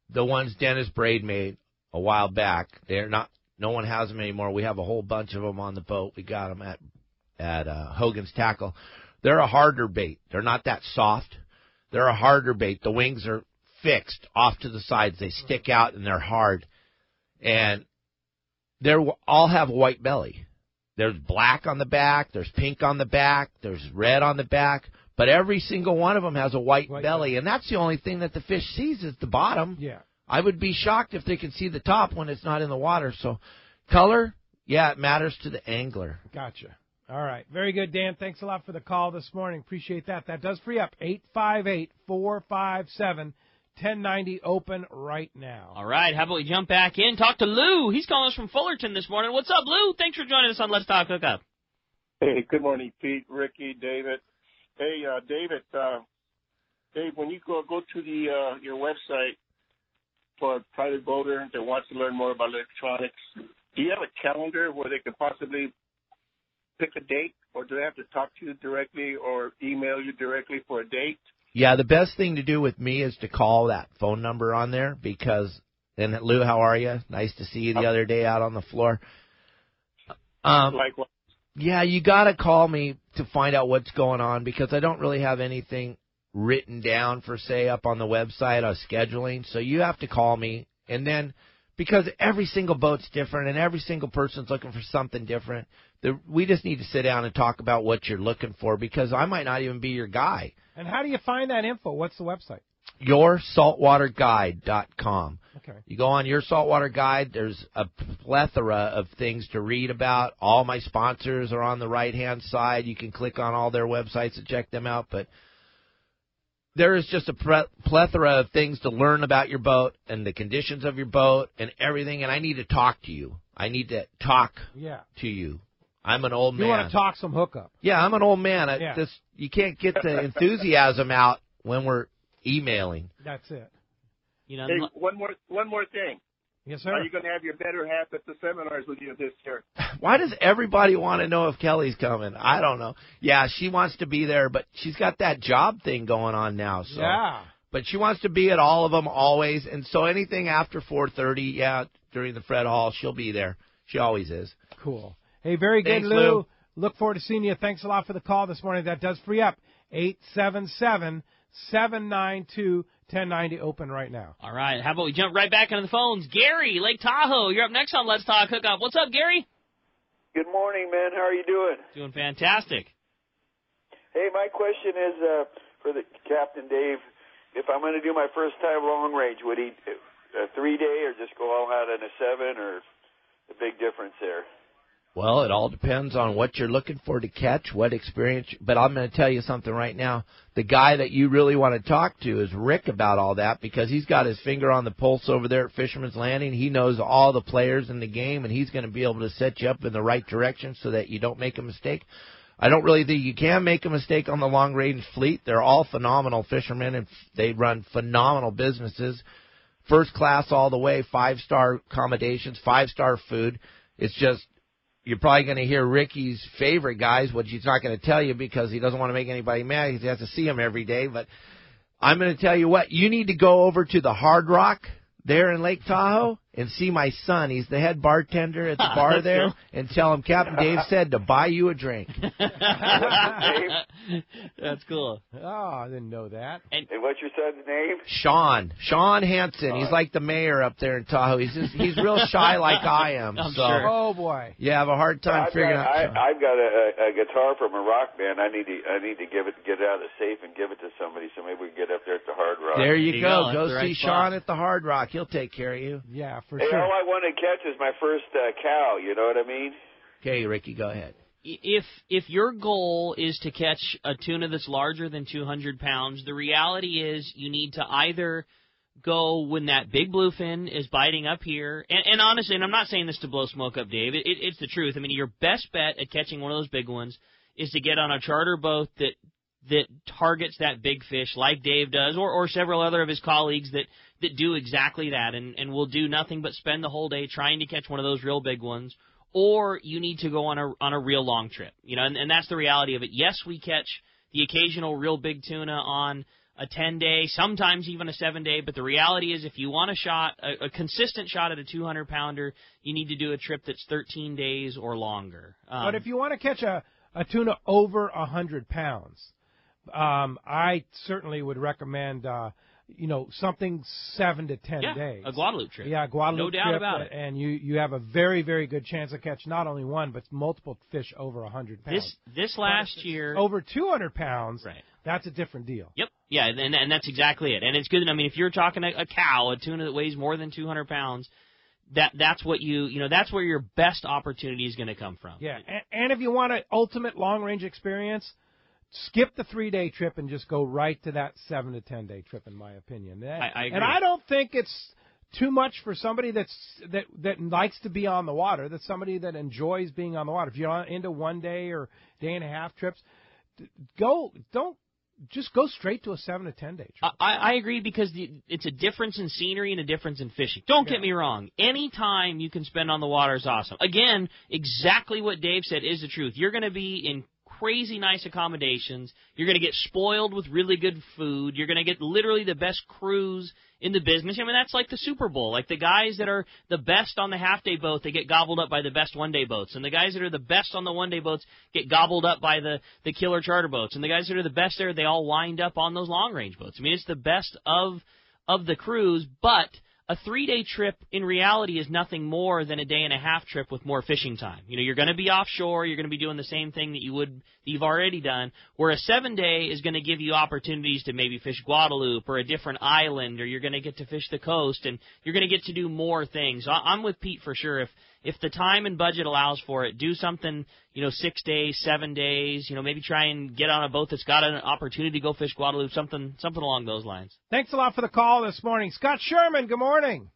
the ones Dennis Braid made a while back. They're not. No one has them anymore. We have a whole bunch of them on the boat. We got them at Hogan's Tackle. They're a harder bait. They're not that soft. They're a harder bait. The wings are fixed off to the sides. They stick out and they're hard. And they all have a white belly. There's black on the back. There's pink on the back. There's red on the back. But every single one of them has a white belly. And that's the only thing that the fish sees is the bottom. Yeah. I would be shocked if they could see the top when it's not in the water. So color, yeah, it matters to the angler. Gotcha. All right. Very good, Dan. Thanks a lot for the call this morning. Appreciate that. That does free up 858-457-1090 open right now. All right. How about we jump back in? Talk to Lou. He's calling us from Fullerton this morning. What's up, Lou? Thanks for joining us on Let's Talk Hookup. Hey, good morning, Pete, Ricky, David. Hey, David, Dave, when you go to the your website for a private boater that wants to learn more about electronics, do you have a calendar where they could possibly pick a date, or do they have to talk to you directly or email you directly for a date? Yeah, the best thing to do with me is to call that phone number on there because, and Lou, how are you? Nice to see you the other day out on the floor. Likewise. Yeah, you got to call me to find out what's going on because I don't really have anything written down for, say, up on the website on scheduling. So you have to call me. And then because every single boat's different and every single person's looking for something different, we just need to sit down and talk about what you're looking for because I might not even be your guy. And how do you find that info? What's the website? YourSaltwaterGuide.com. Okay. You go on Your Saltwater Guide. There's a plethora of things to read about. All my sponsors are on the right-hand side. You can click on all their websites and check them out. But there is just a plethora of things to learn about your boat and the conditions of your boat and everything. And I need to talk to you. I need to talk to you. I'm an old man. You want to talk some hookup. Yeah, I'm an old man. You can't get the enthusiasm out when we're emailing. That's it. You know, hey, one more thing. Yes, sir. Are you going to have your better half at the seminars with you this year? Why does everybody want to know if Kelly's coming? I don't know. Yeah, she wants to be there, but she's got that job thing going on now. So. Yeah. But she wants to be at all of them always, and so anything after 4:30, during the Fred Hall, she'll be there. She always is. Cool. Hey, very good, Thanks, Lou. Look forward to seeing you. Thanks a lot for the call this morning. That does free up 877-792-1090 open right now. All right. How about we jump right back into the phones? Gary, Lake Tahoe, you're up next on Let's Talk Hookup. What's up, Gary? Good morning, man. How are you doing? Doing fantastic. Hey, my question is for the Captain Dave. If I'm going to do my first time long range, would he a 3-day or just go all out in a 7 or the big difference there? Well, it all depends on what you're looking for to catch, what experience. But I'm going to tell you something right now. The guy that you really want to talk to is Rick about all that because he's got his finger on the pulse over there at Fisherman's Landing. He knows all the players in the game, and he's going to be able to set you up in the right direction so that you don't make a mistake. I don't really think you can make a mistake on the long-range fleet. They're all phenomenal fishermen, and they run phenomenal businesses. First class all the way, 5-star accommodations, 5-star food. It's just you're probably going to hear Ricky's favorite guys, which he's not going to tell you because he doesn't want to make anybody mad. He has to see them every day. But I'm going to tell you what, you need to go over to the Hard Rock there in Lake Tahoe and see my son. He's the head bartender at the bar there, cool. And tell him Captain Dave said to buy you a drink. That's cool. Oh, I didn't know that. And what's your son's name? Sean Hanson. He's like the mayor up there in Tahoe. He's real shy like I am. I'm sure. Oh boy. Yeah, I have a hard time figuring out. I've got a guitar from a rock band. I need to get it out of the safe and give it to somebody. So maybe we can get up there at the Hard Rock. There you go. Go see right Sean at the Hard Rock. He'll take care of you. Yeah, for sure. All I want to catch is my first cow. You know what I mean? Okay, Ricky, go ahead. If your goal is to catch a tuna that's larger than 200 pounds, the reality is you need to either go when that big bluefin is biting up here, and honestly, and I'm not saying this to blow smoke up, Dave, it's the truth. I mean, your best bet at catching one of those big ones is to get on a charter boat that targets that big fish like Dave does, or several other of his colleagues that do exactly that, and will do nothing but spend the whole day trying to catch one of those real big ones. Or you need to go on a real long trip, and that's the reality of it. Yes, we catch the occasional real big tuna on a 10-day, sometimes even a 7-day, but the reality is if you want a consistent shot at a 200-pounder, you need to do a trip that's 13 days or longer. But if you want to catch a a tuna over 100 pounds. I certainly would recommend, something 7 to 10 days. A Guadalupe trip. Yeah, Guadalupe trip. No doubt about it. And you have a very, very good chance to catch not only one, but multiple fish over 100 pounds. This last year. Over 200 pounds, right. That's a different deal. Yep. Yeah, and that's exactly it. And it's good. I mean, if you're talking a cow, a tuna that weighs more than 200 pounds, that's what that's where your best opportunity is going to come from. Yeah, and if you want an ultimate long-range experience, skip the 3-day trip and just go right to that 7 to 10-day trip, in my opinion. I agree. And I don't think it's too much for somebody that likes to be on the water. That's somebody that enjoys being on the water. If you're into 1 day or day and a half trips, just go straight to a 7 to 10 day trip. I agree, because it's a difference in scenery and a difference in fishing. Don't get me wrong. Any time you can spend on the water is awesome. Again, exactly what Dave said is the truth. You're going to be in crazy nice accommodations. You're going to get spoiled with really good food. You're going to get literally the best cruise in the business. I mean, that's like the Super Bowl. Like the guys that are the best on the half-day boat, they get gobbled up by the best one-day boats. And the guys that are the best on the one-day boats get gobbled up by the killer charter boats. And the guys that are the best there, they all wind up on those long-range boats. I mean, it's the best of the cruise, but a 3-day trip in reality is nothing more than a day and a half trip with more fishing time. You're going to be offshore. You're going to be doing the same thing that you've already done. Where a 7-day is going to give you opportunities to maybe fish Guadalupe or a different island, or you're going to get to fish the coast, and you're going to get to do more things. I'm with Pete for sure. If the time and budget allows for it, do something, 6 days, 7 days, maybe try and get on a boat that's got an opportunity to go fish Guadalupe, something along those lines. Thanks a lot for the call this morning. Scott Sherman, good morning.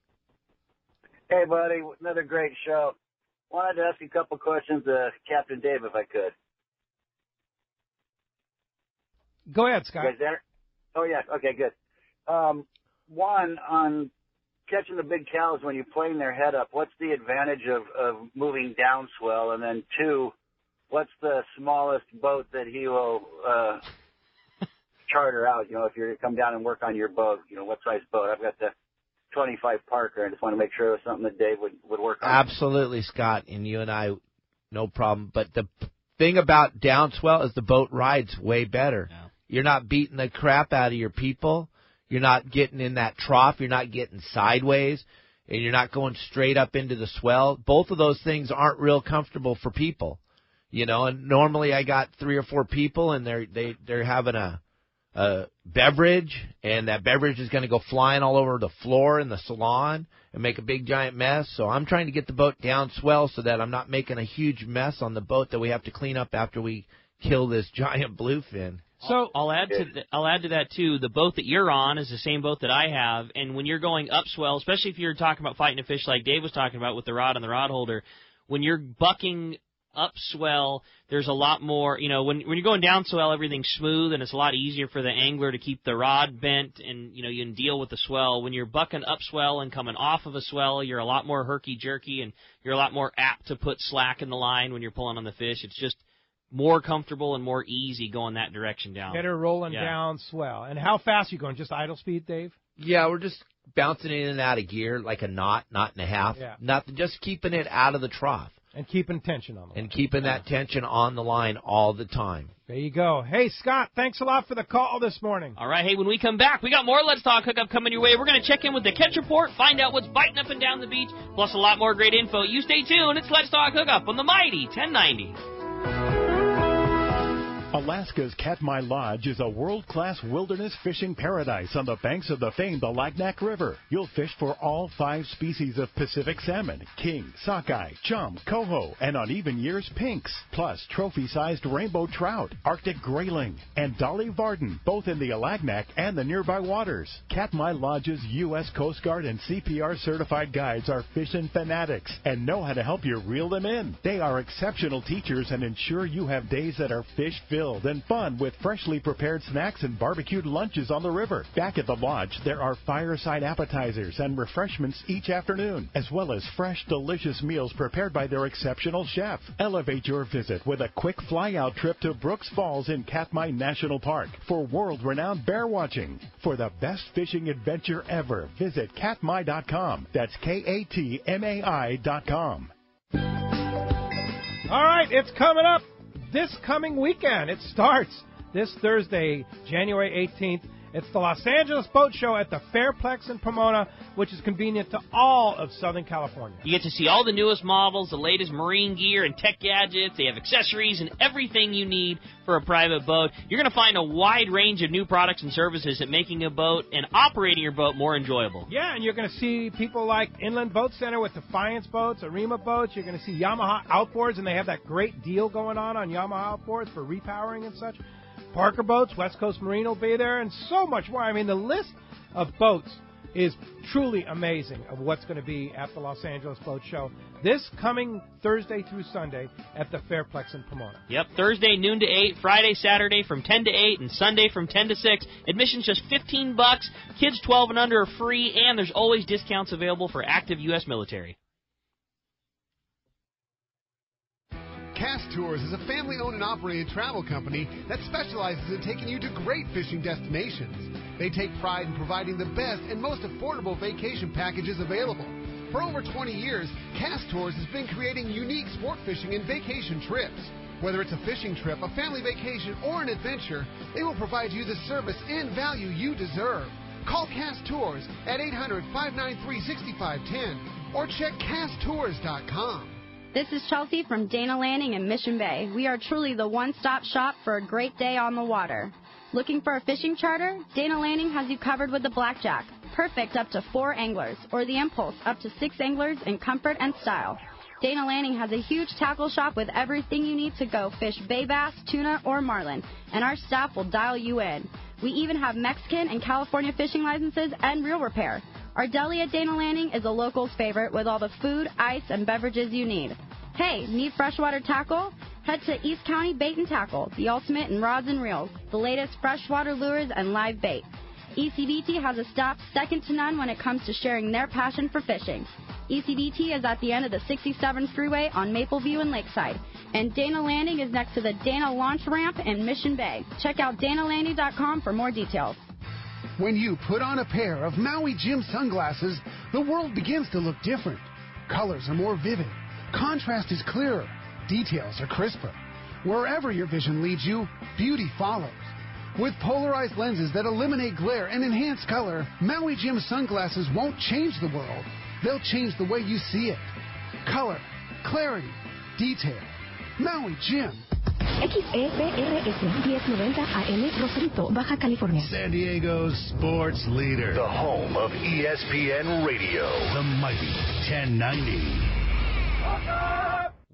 Hey, buddy, another great show. Wanted to ask you a couple questions, Captain Dave, if I could. Go ahead, Scott. You guys there? Oh, yeah, okay, good. One, on catching the big cows when you plane their head up, what's the advantage of moving down swell? And then 2, what's the smallest boat that he will charter out? If you're to come down and work on your boat, what size boat? I've got the 25 Parker. I just want to make sure it was something that Dave would work on. Absolutely, Scott, and you and I, no problem. But the thing about down swell is the boat rides way better. Yeah. You're not beating the crap out of your people. You're not getting in that trough. You're not getting sideways, and you're not going straight up into the swell. Both of those things aren't real comfortable for people, And normally I got 3 or 4 people, and they're having a beverage, and that beverage is going to go flying all over the floor in the salon and make a big giant mess. So I'm trying to get the boat down swell so that I'm not making a huge mess on the boat that we have to clean up after we kill this giant bluefin. So I'll add to that too. The boat that you're on is the same boat that I have, and when you're going upswell, especially if you're talking about fighting a fish like Dave was talking about with the rod and the rod holder, when you're bucking upswell, there's a lot more. When you're going downswell, everything's smooth and it's a lot easier for the angler to keep the rod bent, and you can deal with the swell. When you're bucking upswell and coming off of a swell, you're a lot more herky jerky, and you're a lot more apt to put slack in the line when you're pulling on the fish. It's just more comfortable and more easy going that direction down. Better rolling down swell. And how fast are you going? Just idle speed, Dave? Yeah, we're just bouncing in and out of gear like a knot and a half. Yeah. Nothing, just keeping it out of the trough. And keeping tension on the line. And keeping that tension on the line all the time. There you go. Hey, Scott, thanks a lot for the call this morning. All right, hey, when we come back, we got more Let's Talk Hookup coming your way. We're going to check in with the catch report, find out what's biting up and down the beach, plus a lot more great info. You stay tuned. It's Let's Talk Hookup on the mighty 1090. Alaska's Katmai Lodge is a world-class wilderness fishing paradise on the banks of the famed Alagnak River. You'll fish for all 5 species of Pacific salmon, king, sockeye, chum, coho, and on even years, pinks, plus trophy-sized rainbow trout, Arctic grayling, and Dolly Varden, both in the Alagnak and the nearby waters. Katmai Lodge's U.S. Coast Guard and CPR certified guides are fishing fanatics and know how to help you reel them in. They are exceptional teachers and ensure you have days that are fish-filled and fun with freshly prepared snacks and barbecued lunches on the river. Back at the lodge, there are fireside appetizers and refreshments each afternoon, as well as fresh, delicious meals prepared by their exceptional chef. Elevate your visit with a quick fly-out trip to Brooks Falls in Katmai National Park for world-renowned bear watching. For the best fishing adventure ever, visit katmai.com. That's KATMAI.com. All right, it's coming up. this coming weekend. It starts this Thursday, January 18th. It's the Los Angeles Boat Show at the Fairplex in Pomona, which is convenient to all of Southern California. You get to see all the newest models, the latest marine gear and tech gadgets. They have accessories and everything you need for a private boat. You're going to find a wide range of new products and services that making a boat and operating your boat more enjoyable. Yeah, and you're going to see people like Inland Boat Center with Defiance boats, Arima boats. You're going to see Yamaha outboards, and they have that great deal going on Yamaha outboards for repowering and such. Parker Boats, West Coast Marine will be there, and so much more. I mean, the list of boats is truly amazing of what's going to be at the Los Angeles Boat Show this coming Thursday through Sunday at the Fairplex in Pomona. Yep, Thursday noon to 8, Friday, Saturday from 10 to 8, and Sunday from 10 to 6. Admission's just $15. Kids 12 and under are free, and there's always discounts available for active U.S. military. Cast Tours is a family-owned and operated travel company that specializes in taking you to great fishing destinations. They take pride in providing the best and most affordable vacation packages available. For over 20 years, Cast Tours has been creating unique sport fishing and vacation trips. Whether it's a fishing trip, a family vacation, or an adventure, they will provide you the service and value you deserve. Call Cast Tours at 800-593-6510 or check casttours.com. This is Chelsea from Dana Landing in Mission Bay. We are truly the one-stop shop for a great day on the water. Looking for a fishing charter? Dana Landing has you covered with the Blackjack. Perfect up to 4 anglers, or the Impulse up to 6 anglers in comfort and style. Dana Landing has a huge tackle shop with everything you need to go fish bay bass, tuna, or marlin, and our staff will dial you in. We even have Mexican and California fishing licenses and reel repair. Our deli at Dana Landing is a local's favorite with all the food, ice, and beverages you need. Hey, need freshwater tackle? Head to East County Bait and Tackle, the ultimate in rods and reels, the latest freshwater lures and live bait. ECBT has a staff second to none when it comes to sharing their passion for fishing. ECBT is at the end of the 67 freeway on Mapleview and Lakeside, and Dana Landing is next to the Dana Launch Ramp in Mission Bay. Check out danalanding.com for more details. When you put on a pair of Maui Jim sunglasses, the world begins to look different. Colors are more vivid. Contrast is clearer. Details are crisper. Wherever your vision leads you, beauty follows. With polarized lenses that eliminate glare and enhance color, Maui Jim sunglasses won't change the world. They'll change the way you see it. Color, clarity, detail. Maui Jim. XEPRS 1090 AM, Rosarito, Baja California. San Diego's sports leader. The home of ESPN Radio. The mighty 1090.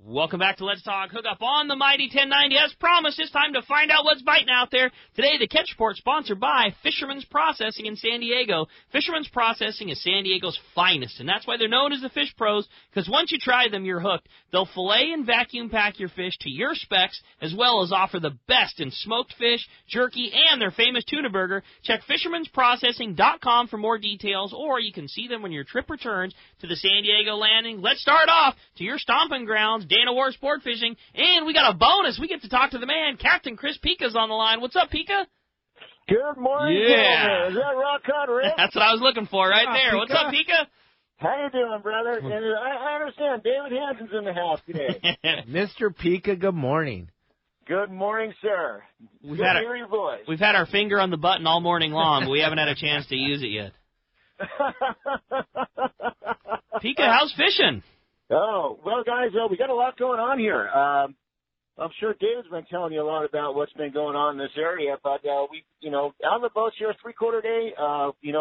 Welcome back to Let's Talk Hookup on the Mighty 1090. As promised, it's time to find out what's biting out there. Today, the Catch Report sponsored by Fisherman's Processing in San Diego. Fisherman's Processing is San Diego's finest, and that's why they're known as the Fish Pros, because once you try them, you're hooked. They'll fillet and vacuum pack your fish to your specs, as well as offer the best in smoked fish, jerky, and their famous tuna burger. Check fishermansprocessing.com for more details, or you can see them when your trip returns to the San Diego Landing. Let's start off to your stomping grounds, Dana War Sport Fishing, and we got a bonus. We get to talk to the man. Captain Chris Pica's on the line. What's up, Pica? Good morning, yeah. gentlemen. Is that Rock Cod Rick? That's what I was looking for right there. Pica. What's up, Pica? How you doing, brother? And I understand David Hanson's in the house today. Mr. Pica, good morning. Good morning, sir. We've Good had to hear your voice. We've had our finger on the button all morning long, but we haven't had a chance to use it yet. Pica, how's fishing? Oh, well, guys, we got a lot going on here. I'm sure David's been telling you a lot about what's been going on in this area, but we, out on the boats here, 3/4 day, we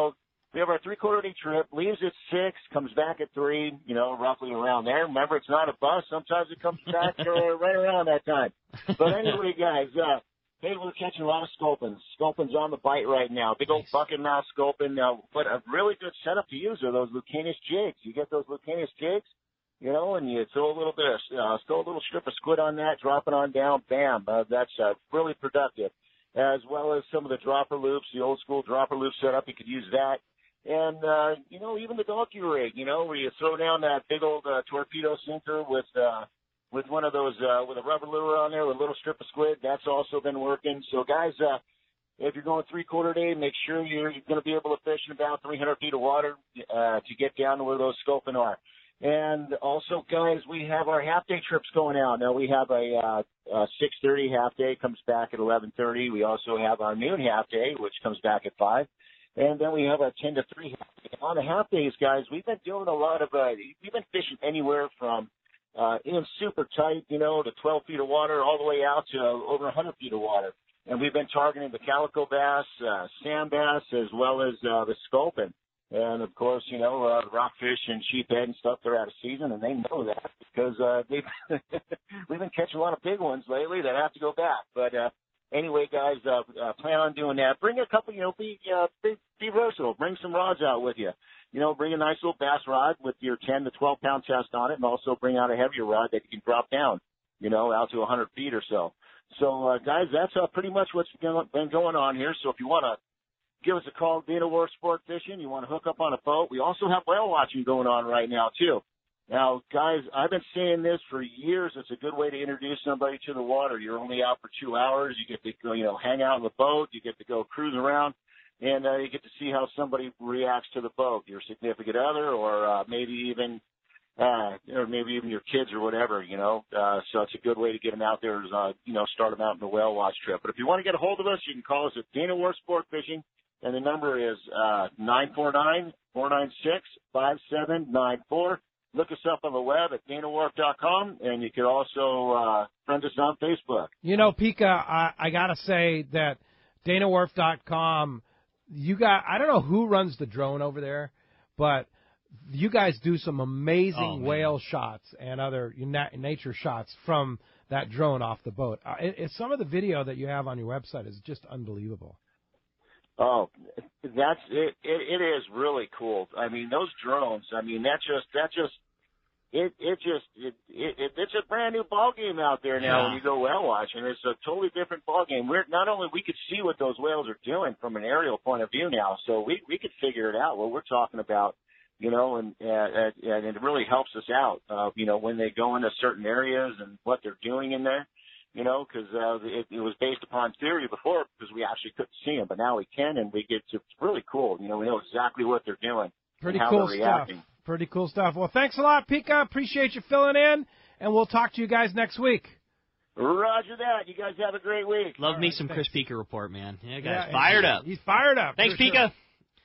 have our 3/4 day trip, leaves at 6, comes back at 3, roughly around there. Remember, it's not a bus. Sometimes it comes back right around that time. But anyway, guys, hey, we're catching a lot of sculpins. Sculpins on the bite right now. Big old bucket mouth sculpin. But a really good setup to use are those Lucanus jigs. You get those Lucanus jigs, and you throw a little strip of squid on that, drop it on down, bam. That's really productive. As well as some of the dropper loops, the old school dropper loop setup, you could use that. And, even the donkey rig, where you throw down that big old torpedo sinker with one of those, with a rubber lure on there with a little strip of squid. That's also been working. So, guys, if you're going 3/4 day, make sure you're going to be able to fish in about 300 feet of water to get down to where those sculpin are. And also, guys, we have our half-day trips going out. Now, we have a 6:30 half-day, comes back at 11:30. We also have our noon half-day, which comes back at 5. And then we have our 10 to 3 half-day. On the half-days, guys, we've been doing a lot of we've been fishing anywhere from in super tight, to 12 feet of water all the way out to over 100 feet of water. And we've been targeting the calico bass, sand bass, as well as the sculpin. And, of course, rockfish and sheephead and stuff, they're out of season, and they know that because we've been catching a lot of big ones lately that have to go back. But anyway, guys, plan on doing that. Bring a couple, be versatile. Bring some rods out with you. Bring a nice little bass rod with your 10 to 12-pound test on it, and also bring out a heavier rod that you can drop down, out to 100 feet or so. So, guys, that's pretty much what's been going on here. So if you want to give us a call, Dana Wharf Sport Fishing. You want to hook up on a boat. We also have whale watching going on right now, too. Now, guys, I've been saying this for years. It's a good way to introduce somebody to the water. You're only out for 2 hours. You get to go, hang out on the boat. You get to go cruise around, and you get to see how somebody reacts to the boat, your significant other, or maybe even your kids or whatever, So it's a good way to get them out there, start them out in the whale watch trip. But if you want to get a hold of us, you can call us at Dana Wharf Sport Fishing. And the number is 949-496-5794. Look us up on the web at DanaWharf.com, and you can also friend us on Facebook. Pika, I got to say that DanaWharf.com, I don't know who runs the drone over there, but you guys do some amazing whale shots and other nature shots from that drone off the boat. Some of the video that you have on your website is just unbelievable. Oh, that's it. It is really cool. I mean, those drones. I mean, it's a brand new ball game out there now. When you go whale watching, it's a totally different ball game. Not only we could see what those whales are doing from an aerial point of view now, so we could figure it out. What we're talking about, and it really helps us out. When they go into certain areas and what they're doing in there. Because it was based upon theory before because we actually couldn't see them, but now we can, and it's really cool. We know exactly what they're doing. Pretty cool stuff. Pretty cool stuff. Well, thanks a lot, Pika. Appreciate you filling in, and we'll talk to you guys next week. Roger that. You guys have a great week. Love me some Chris Pika report, man. Yeah, guys, fired up. He's fired up. Thanks, Pika. Sure.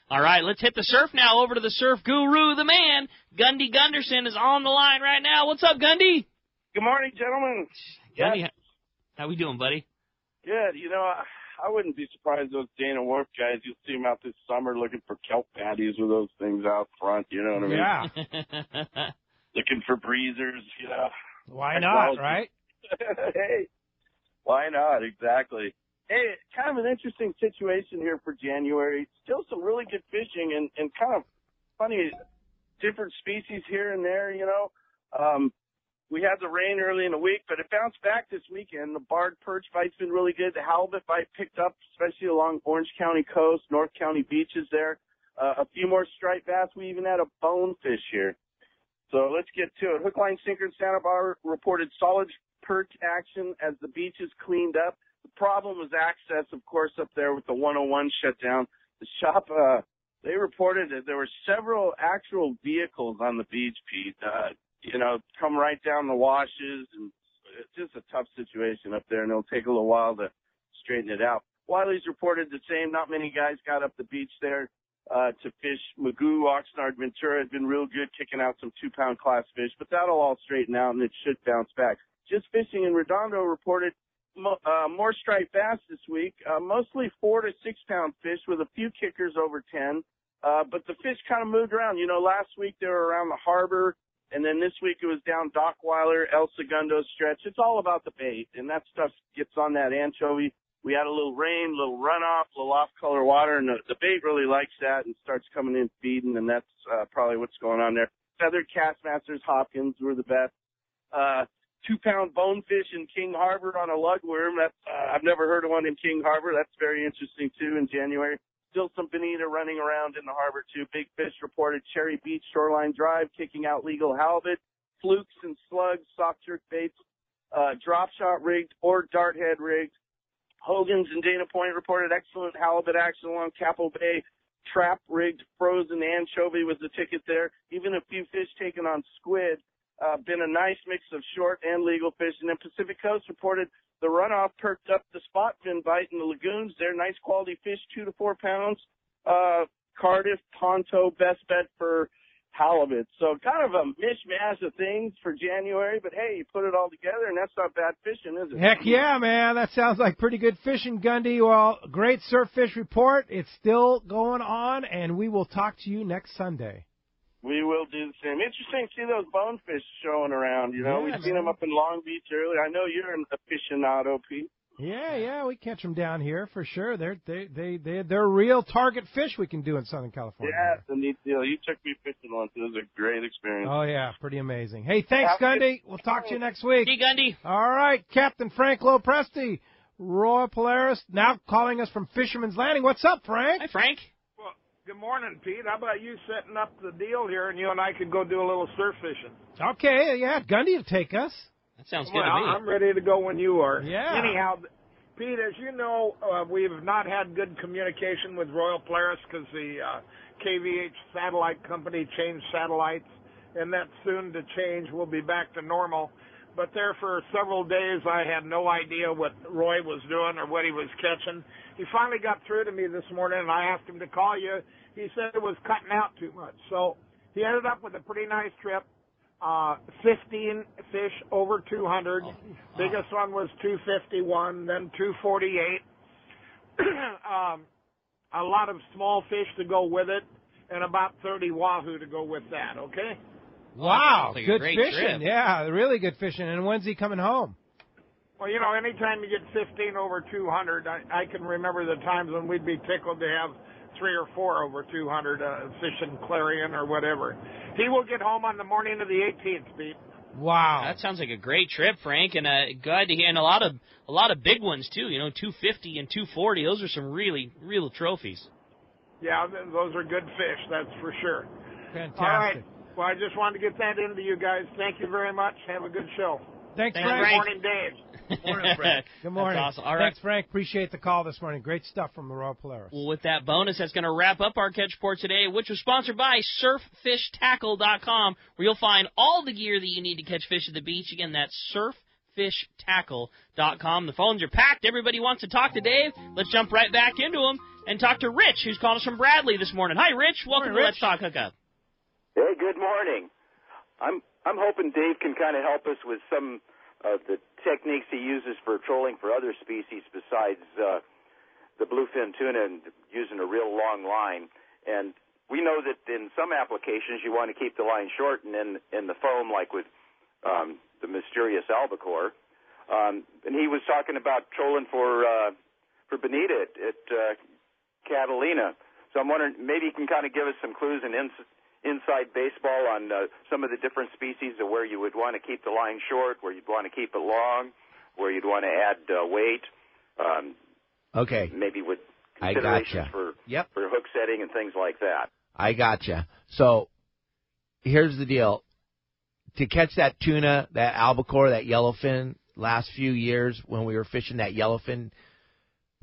All right, let's hit the surf now. Over to the surf guru, the man. Gundy Gunderson is on the line right now. What's up, Gundy? Good morning, gentlemen. Gundy, how we doing, buddy? Good. I wouldn't be surprised those Dana Wharf guys, you'll see them out this summer looking for kelp patties with those things out front, you know what I mean? Yeah. Looking for breezers, Why not, right? Hey, why not? Exactly. Hey, kind of an interesting situation here for January. Still some really good fishing and kind of funny, different species here and there, We had the rain early in the week, but it bounced back this weekend. The barred perch bite's been really good. The halibut bite picked up, especially along Orange County coast, North County beaches there. A few more striped bass. We even had a bonefish here. So let's get to it. Hook, line, sinker in Santa Barbara reported solid perch action as the beaches cleaned up. The problem was access, of course, up there with the 101 shutdown. The shop, they reported that there were several actual vehicles on the beach, Pete. Come right down the washes, and it's just a tough situation up there, and it'll take a little while to straighten it out. Wiley's reported the same. Not many guys got up the beach there to fish. Magoo, Oxnard, Ventura had been real good, kicking out some 2-pound class fish, but that'll all straighten out, and it should bounce back. Just Fishing in Redondo reported more striped bass this week, mostly 4 to 6-pound fish with a few kickers over 10, but the fish kind of moved around. Last week they were around the harbor, and then this week it was down Dockweiler, El Segundo stretch. It's all about the bait, and that stuff gets on that anchovy. We had a little rain, a little runoff, a little off-color water, and the bait really likes that and starts coming in feeding, and that's probably what's going on there. Feathered Castmasters, Hopkins were the best. 2-pound bonefish in King Harbor on a lugworm. That's I've never heard of one in King Harbor. That's very interesting, too, in January. Still some bonita running around in the harbor, too. Big Fish reported Cherry Beach Shoreline Drive kicking out legal halibut, flukes and slugs, soft jerk baits, drop shot rigged or dart head rigged. Hogan's and Dana Point reported excellent halibut action along Capel Bay. trap-rigged frozen anchovy was the ticket there. Even a few fish taken on squid. Been a nice mix of short and legal fish. And then Pacific Coast reported the runoff perked up the spot fin bite in the lagoons. They're nice quality fish, 2 to 4 pounds. Cardiff, Tonto, best bet for halibut. So kind of a mishmash of things for January, but hey, you put it all together, and that's not bad fishing, is it? Heck yeah, man. That sounds like pretty good fishing, Gundy. Well, great surf fish report. It's still going on, and we will talk to you next Sunday. We will do the same. Interesting to see those bonefish showing around. You know, we've seen them up in Long Beach earlier. I know you're an aficionado, Pete. Yeah, we catch them down here for sure. They're real target fish we can do in Southern California. Yeah, it's a neat deal. You took me fishing once. It was a great experience. Oh, yeah, pretty amazing. Hey, thanks, Gundy. We'll talk to you next week. Hey, Gundy. All right, Captain Frank Lopresti, Royal Polaris, now calling us from Fisherman's Landing. What's up, Frank? Hi, Frank. Well, good morning, Pete. How about you setting up the deal here, and you and I could go do a little surf fishing? Okay, yeah, Gundy will take us. That sounds good to me. I'm ready to go when you are. Yeah. Anyhow, Pete, as you know, we've not had good communication with Royal Polaris because the KVH satellite company changed satellites, and that's soon to change. We'll be back to normal. But there for several days, I had no idea what Roy was doing or what he was catching. He finally got through to me this morning, and I asked him to call you. He said it was cutting out too much. So he ended up with a pretty nice trip. 15 fish over 200. Biggest one was 251, then 248. A lot of small fish to go with it, and about 30 wahoo to go with that, okay? Wow, like good fishing. Trip. Yeah, really good fishing. And when's he coming home? Well, you know, anytime you get 15 over 200, I can remember the times when we'd be tickled to have 3 or 4 over 200 fishing Clarion or whatever. He will get home on the morning of the 18th, Pete. Wow, that sounds like a great trip, Frank, and glad to hear. And a lot of big ones too. You know, 250 and 240. Those are some real trophies. Yeah, those are good fish. That's for sure. Fantastic. All right. Well, I just wanted to get that into you guys. Thank you very much. Have a good show. Thanks, Frank. Good morning, Dave. Morning, Frank. Good morning. That's awesome. All right. Thanks, Frank. Appreciate the call this morning. Great stuff from the Royal Polaris. Well, with that bonus, that's going to wrap up our catch report today, which was sponsored by SurfFishTackle.com, where you'll find all the gear that you need to catch fish at the beach. Again, that's SurfFishTackle.com. The phones are packed. Everybody wants to talk to Dave. Let's jump right back into him and talk to Rich, who's calling us from Bradley this morning. Hi, Rich. Welcome to Let's Talk Hookup. Hey, good morning. I'm hoping Dave can kind of help us with some of the techniques he uses for trolling for other species besides the bluefin tuna and using a real long line. And we know that in some applications you want to keep the line short and in the foam, like with the mysterious albacore. And he was talking about trolling for bonita at Catalina. So I'm wondering, maybe you can kind of give us some clues and inside baseball on some of the different species of where you would want to keep the line short, where you'd want to keep it long, where you'd want to add weight. Okay. Maybe with I considerations gotcha. for hook setting and things like that. I gotcha. So here's the deal. To catch that tuna, that albacore, that yellowfin, last few years when we were fishing that yellowfin,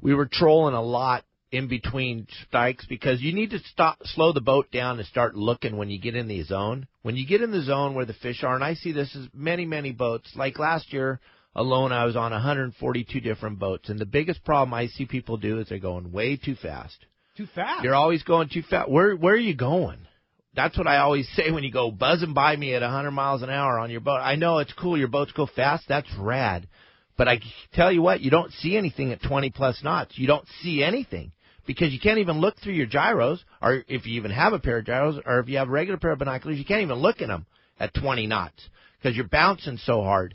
we were trolling a lot in between strikes because you need to slow the boat down and start looking when you get in the zone. When you get in the zone where the fish are, and I see this as many boats. Like last year alone, I was on 142 different boats, and the biggest problem I see people do is they're going way too fast. Too fast? You're always going too fast. Where are you going? That's what I always say when you go buzzing by me at 100 miles an hour on your boat. I know it's cool. Your boats go fast. That's rad. But I tell you what, you don't see anything at 20-plus knots. You don't see anything because you can't even look through your gyros, or if you even have a pair of gyros, or if you have a regular pair of binoculars, you can't even look at them at 20 knots because you're bouncing so hard.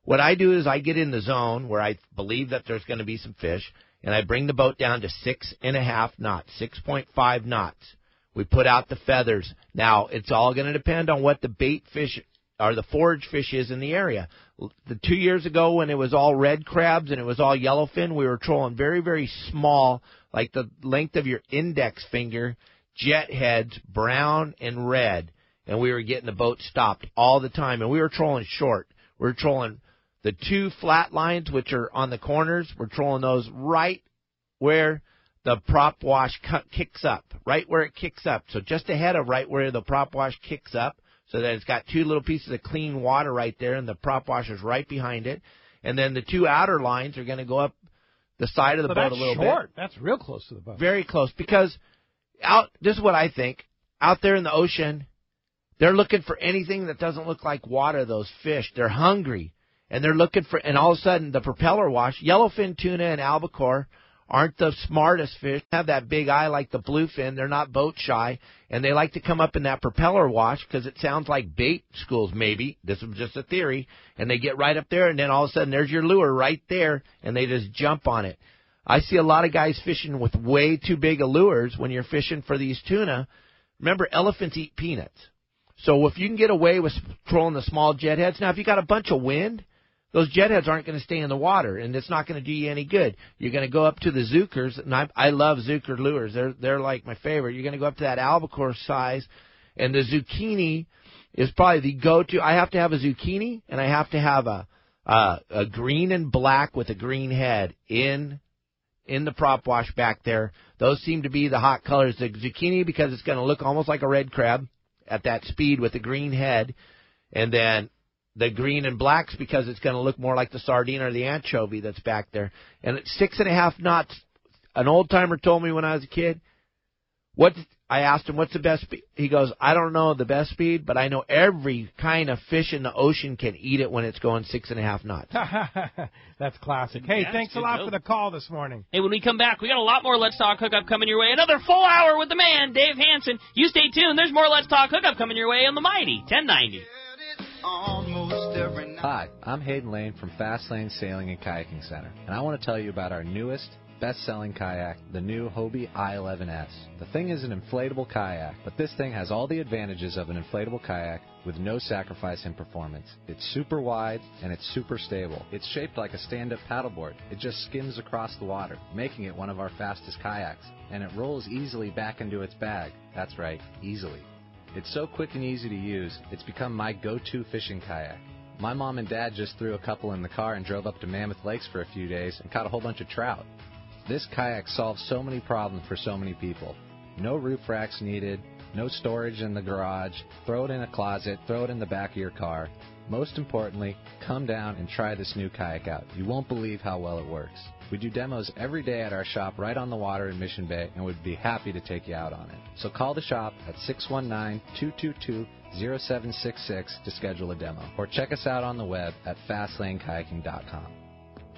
What I do is I get in the zone where I believe that there's going to be some fish, and I bring the boat down to 6.5 knots, 6.5 knots. We put out the feathers. Now, it's all going to depend on what the bait fish or the forage fish is in the area. 2 years ago when it was all red crabs and it was all yellowfin, we were trolling very, very small, like the length of your index finger, jet heads, brown and red. And we were getting the boat stopped all the time. And we were trolling short. We were trolling the 2 flat lines, which are on the corners. We're trolling those right where the prop wash kicks up, right where it kicks up. So just ahead of right where the prop wash kicks up, so that it's got two little pieces of clean water right there, and the prop wash is right behind it. And then the two outer lines are going to go up the side of the boat a little bit. That's real close to the boat. Very close, because this is what I think. Out there in the ocean, they're looking for anything that doesn't look like water, those fish. They're hungry, and they're looking for, and all of a sudden the propeller wash, yellowfin tuna and albacore aren't the smartest fish. They have that big eye like the bluefin. They're not boat shy, and they like to come up in that propeller wash because it sounds like bait schools maybe. This is just a theory. And they get right up there, and then all of a sudden there's your lure right there, and they just jump on it. I see a lot of guys fishing with way too big of lures when you're fishing for these tuna. Remember, elephants eat peanuts. So if you can get away with trolling the small jet heads, now if you got a bunch of wind, those jet heads aren't going to stay in the water, and it's not going to do you any good. You're going to go up to the Zookers, and I love Zooker lures. They're like my favorite. You're going to go up to that albacore size, and the zucchini is probably the go-to. I have to have a zucchini, and I have to have a green and black with a green head in the prop wash back there. Those seem to be the hot colors. The zucchini, because it's going to look almost like a red crab at that speed with the green head, and then the green and blacks because it's going to look more like the sardine or the anchovy that's back there. And at 6.5 knots, an old-timer told me when I was a kid, I asked him, what's the best speed? He goes, I don't know the best speed, but I know every kind of fish in the ocean can eat it when it's going 6.5 knots. That's classic. Hey, thanks a lot for the call this morning. Hey, when we come back, we got a lot more Let's Talk Hookup coming your way. Another full hour with the man, Dave Hanson. You stay tuned. There's more Let's Talk Hookup coming your way on the Mighty 1090. Hi, I'm Hayden Lane from Fast Lane Sailing and Kayaking Center, and I want to tell you about our newest, best-selling kayak, the new Hobie I-11S. The thing is an inflatable kayak, but this thing has all the advantages of an inflatable kayak with no sacrifice in performance. It's super wide and it's super stable. It's shaped like a stand-up paddleboard. It just skims across the water, making it one of our fastest kayaks, and it rolls easily back into its bag. That's right, easily. It's so quick and easy to use, it's become my go-to fishing kayak. My mom and dad just threw a couple in the car and drove up to Mammoth Lakes for a few days and caught a whole bunch of trout. This kayak solves so many problems for so many people. No roof racks needed, no storage in the garage, throw it in a closet, throw it in the back of your car. Most importantly, come down and try this new kayak out. You won't believe how well it works. We do demos every day at our shop right on the water in Mission Bay, and we'd be happy to take you out on it. So call the shop at 619-222-0766 to schedule a demo, or check us out on the web at fastlanekayaking.com.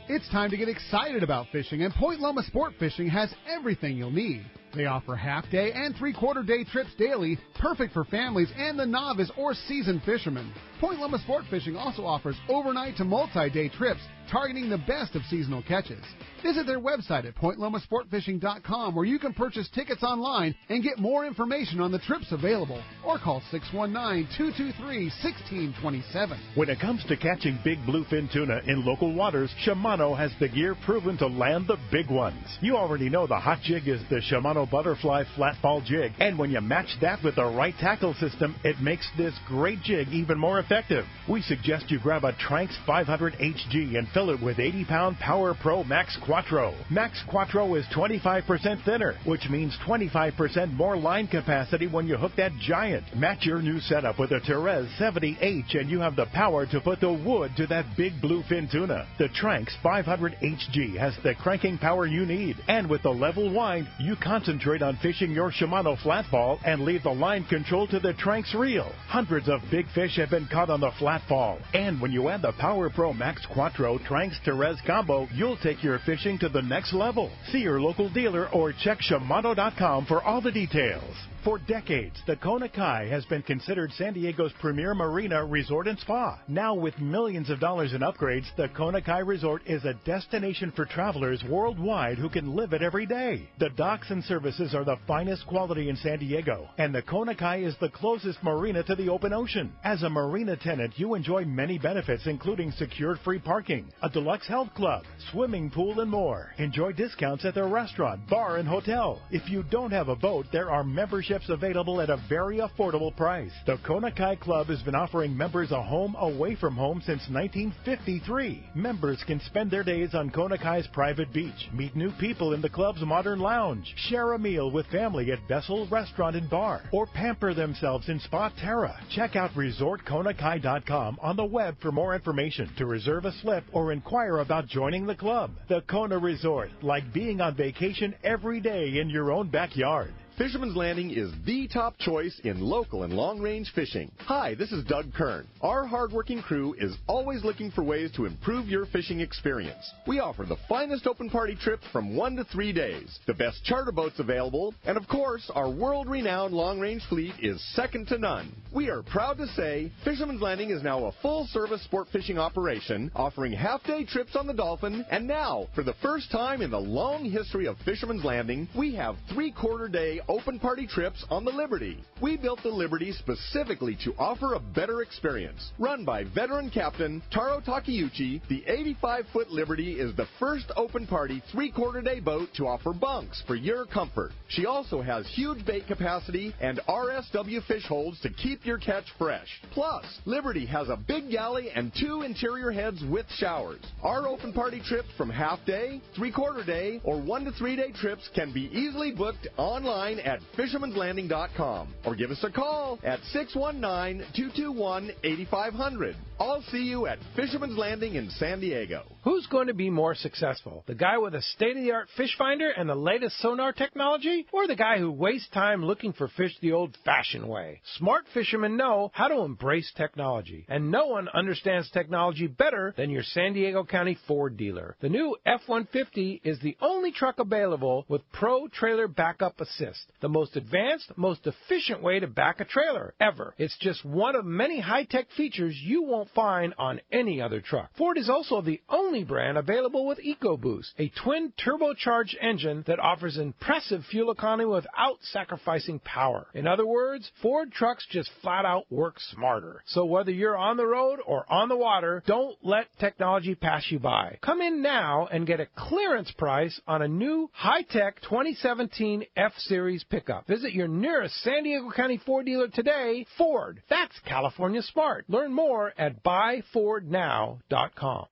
It's time to get excited about fishing, and Point Loma Sport Fishing has everything you'll need. They offer half-day and three-quarter-day trips daily, perfect for families and the novice or seasoned fishermen. Point Loma Sport Fishing also offers overnight to multi-day trips, targeting the best of seasonal catches. Visit their website at pointlomasportfishing.com, where you can purchase tickets online and get more information on the trips available, or call 619-223-1627. When it comes to catching big bluefin tuna in local waters, Shimano has the gear proven to land the big ones. You already know the hot jig is the Shimano Butterfly Flat Ball Jig, and when you match that with the right tackle system, it makes this great jig even more effective. We suggest you grab a Tranx 500 HG and fill it with 80-pound Power Pro Max Quattro. Max Quattro is 25% thinner, which means 25% more line capacity when you hook that giant. Match your new setup with a Therese 70H and you have the power to put the wood to that big bluefin tuna. The Tranx 500 HG has the cranking power you need, and with the level wind, you concentrate on fishing your Shimano flat ball and leave the line control to the Tranx reel. Hundreds of big fish have been caught on the flat ball, and when you add the Power Pro Max Quattro Tranx Therese combo, you'll take your fishing to the next level. See your local dealer or check Shimano.com for all the details. For decades, the Kona Kai has been considered San Diego's premier marina, resort, and spa. Now, with millions of dollars in upgrades, the Kona Kai Resort is a destination for travelers worldwide who can live it every day. The docks and services are the finest quality in San Diego, and the Kona Kai is the closest marina to the open ocean. As a marina tenant, you enjoy many benefits, including secured free parking, a deluxe health club, swimming pool, and more. Enjoy discounts at their restaurant, bar, and hotel. If you don't have a boat, there are membership memberships available at a very affordable price. The Kona Kai Club has been offering members a home away from home since 1953. Members can spend their days on Kona Kai's private beach, meet new people in the club's modern lounge, share a meal with family at Bessel Restaurant and Bar, or pamper themselves in Spa Terra. Check out ResortKonakai.com on the web for more information, to reserve a slip, or inquire about joining the club. The Kona Resort, like being on vacation every day in your own backyard. Fisherman's Landing is the top choice in local and long-range fishing. Hi, this is Doug Kern. Our hardworking crew is always looking for ways to improve your fishing experience. We offer the finest open party trips from 1 to 3 days, the best charter boats available, and of course, our world-renowned long-range fleet is second to none. We are proud to say Fisherman's Landing is now a full-service sport fishing operation, offering half-day trips on the Dolphin, and now, for the first time in the long history of Fisherman's Landing, we have 3/4-day open party trips on the Liberty. We built the Liberty specifically to offer a better experience. Run by veteran captain Taro Takeuchi, the 85-foot Liberty is the first open party 3/4-day boat to offer bunks for your comfort. She also has huge bait capacity and RSW fish holds to keep your catch fresh. Plus, Liberty has a big galley and 2 interior heads with showers. Our open party trips from half-day, 3/4-day, or 1 to 3 day trips can be easily booked online at fishermanslanding.com or give us a call at 619-221-8500. I'll see you at Fisherman's Landing in San Diego. Who's going to be more successful? The guy with a state-of-the-art fish finder and the latest sonar technology? Or the guy who wastes time looking for fish the old-fashioned way? Smart fishermen know how to embrace technology. And no one understands technology better than your San Diego County Ford dealer. The new F-150 is the only truck available with Pro Trailer Backup Assist, the most advanced, most efficient way to back a trailer ever. It's just one of many high-tech features you won't find on any other truck. Ford is also the only brand available with EcoBoost, a twin turbocharged engine that offers impressive fuel economy without sacrificing power. In other words, Ford trucks just flat out work smarter. So whether you're on the road or on the water, don't let technology pass you by. Come in now and get a clearance price on a new high-tech 2017 F-Series pickup. Visit your nearest San Diego County Ford dealer today. Ford, that's California smart. Learn more at buyfordnow.com.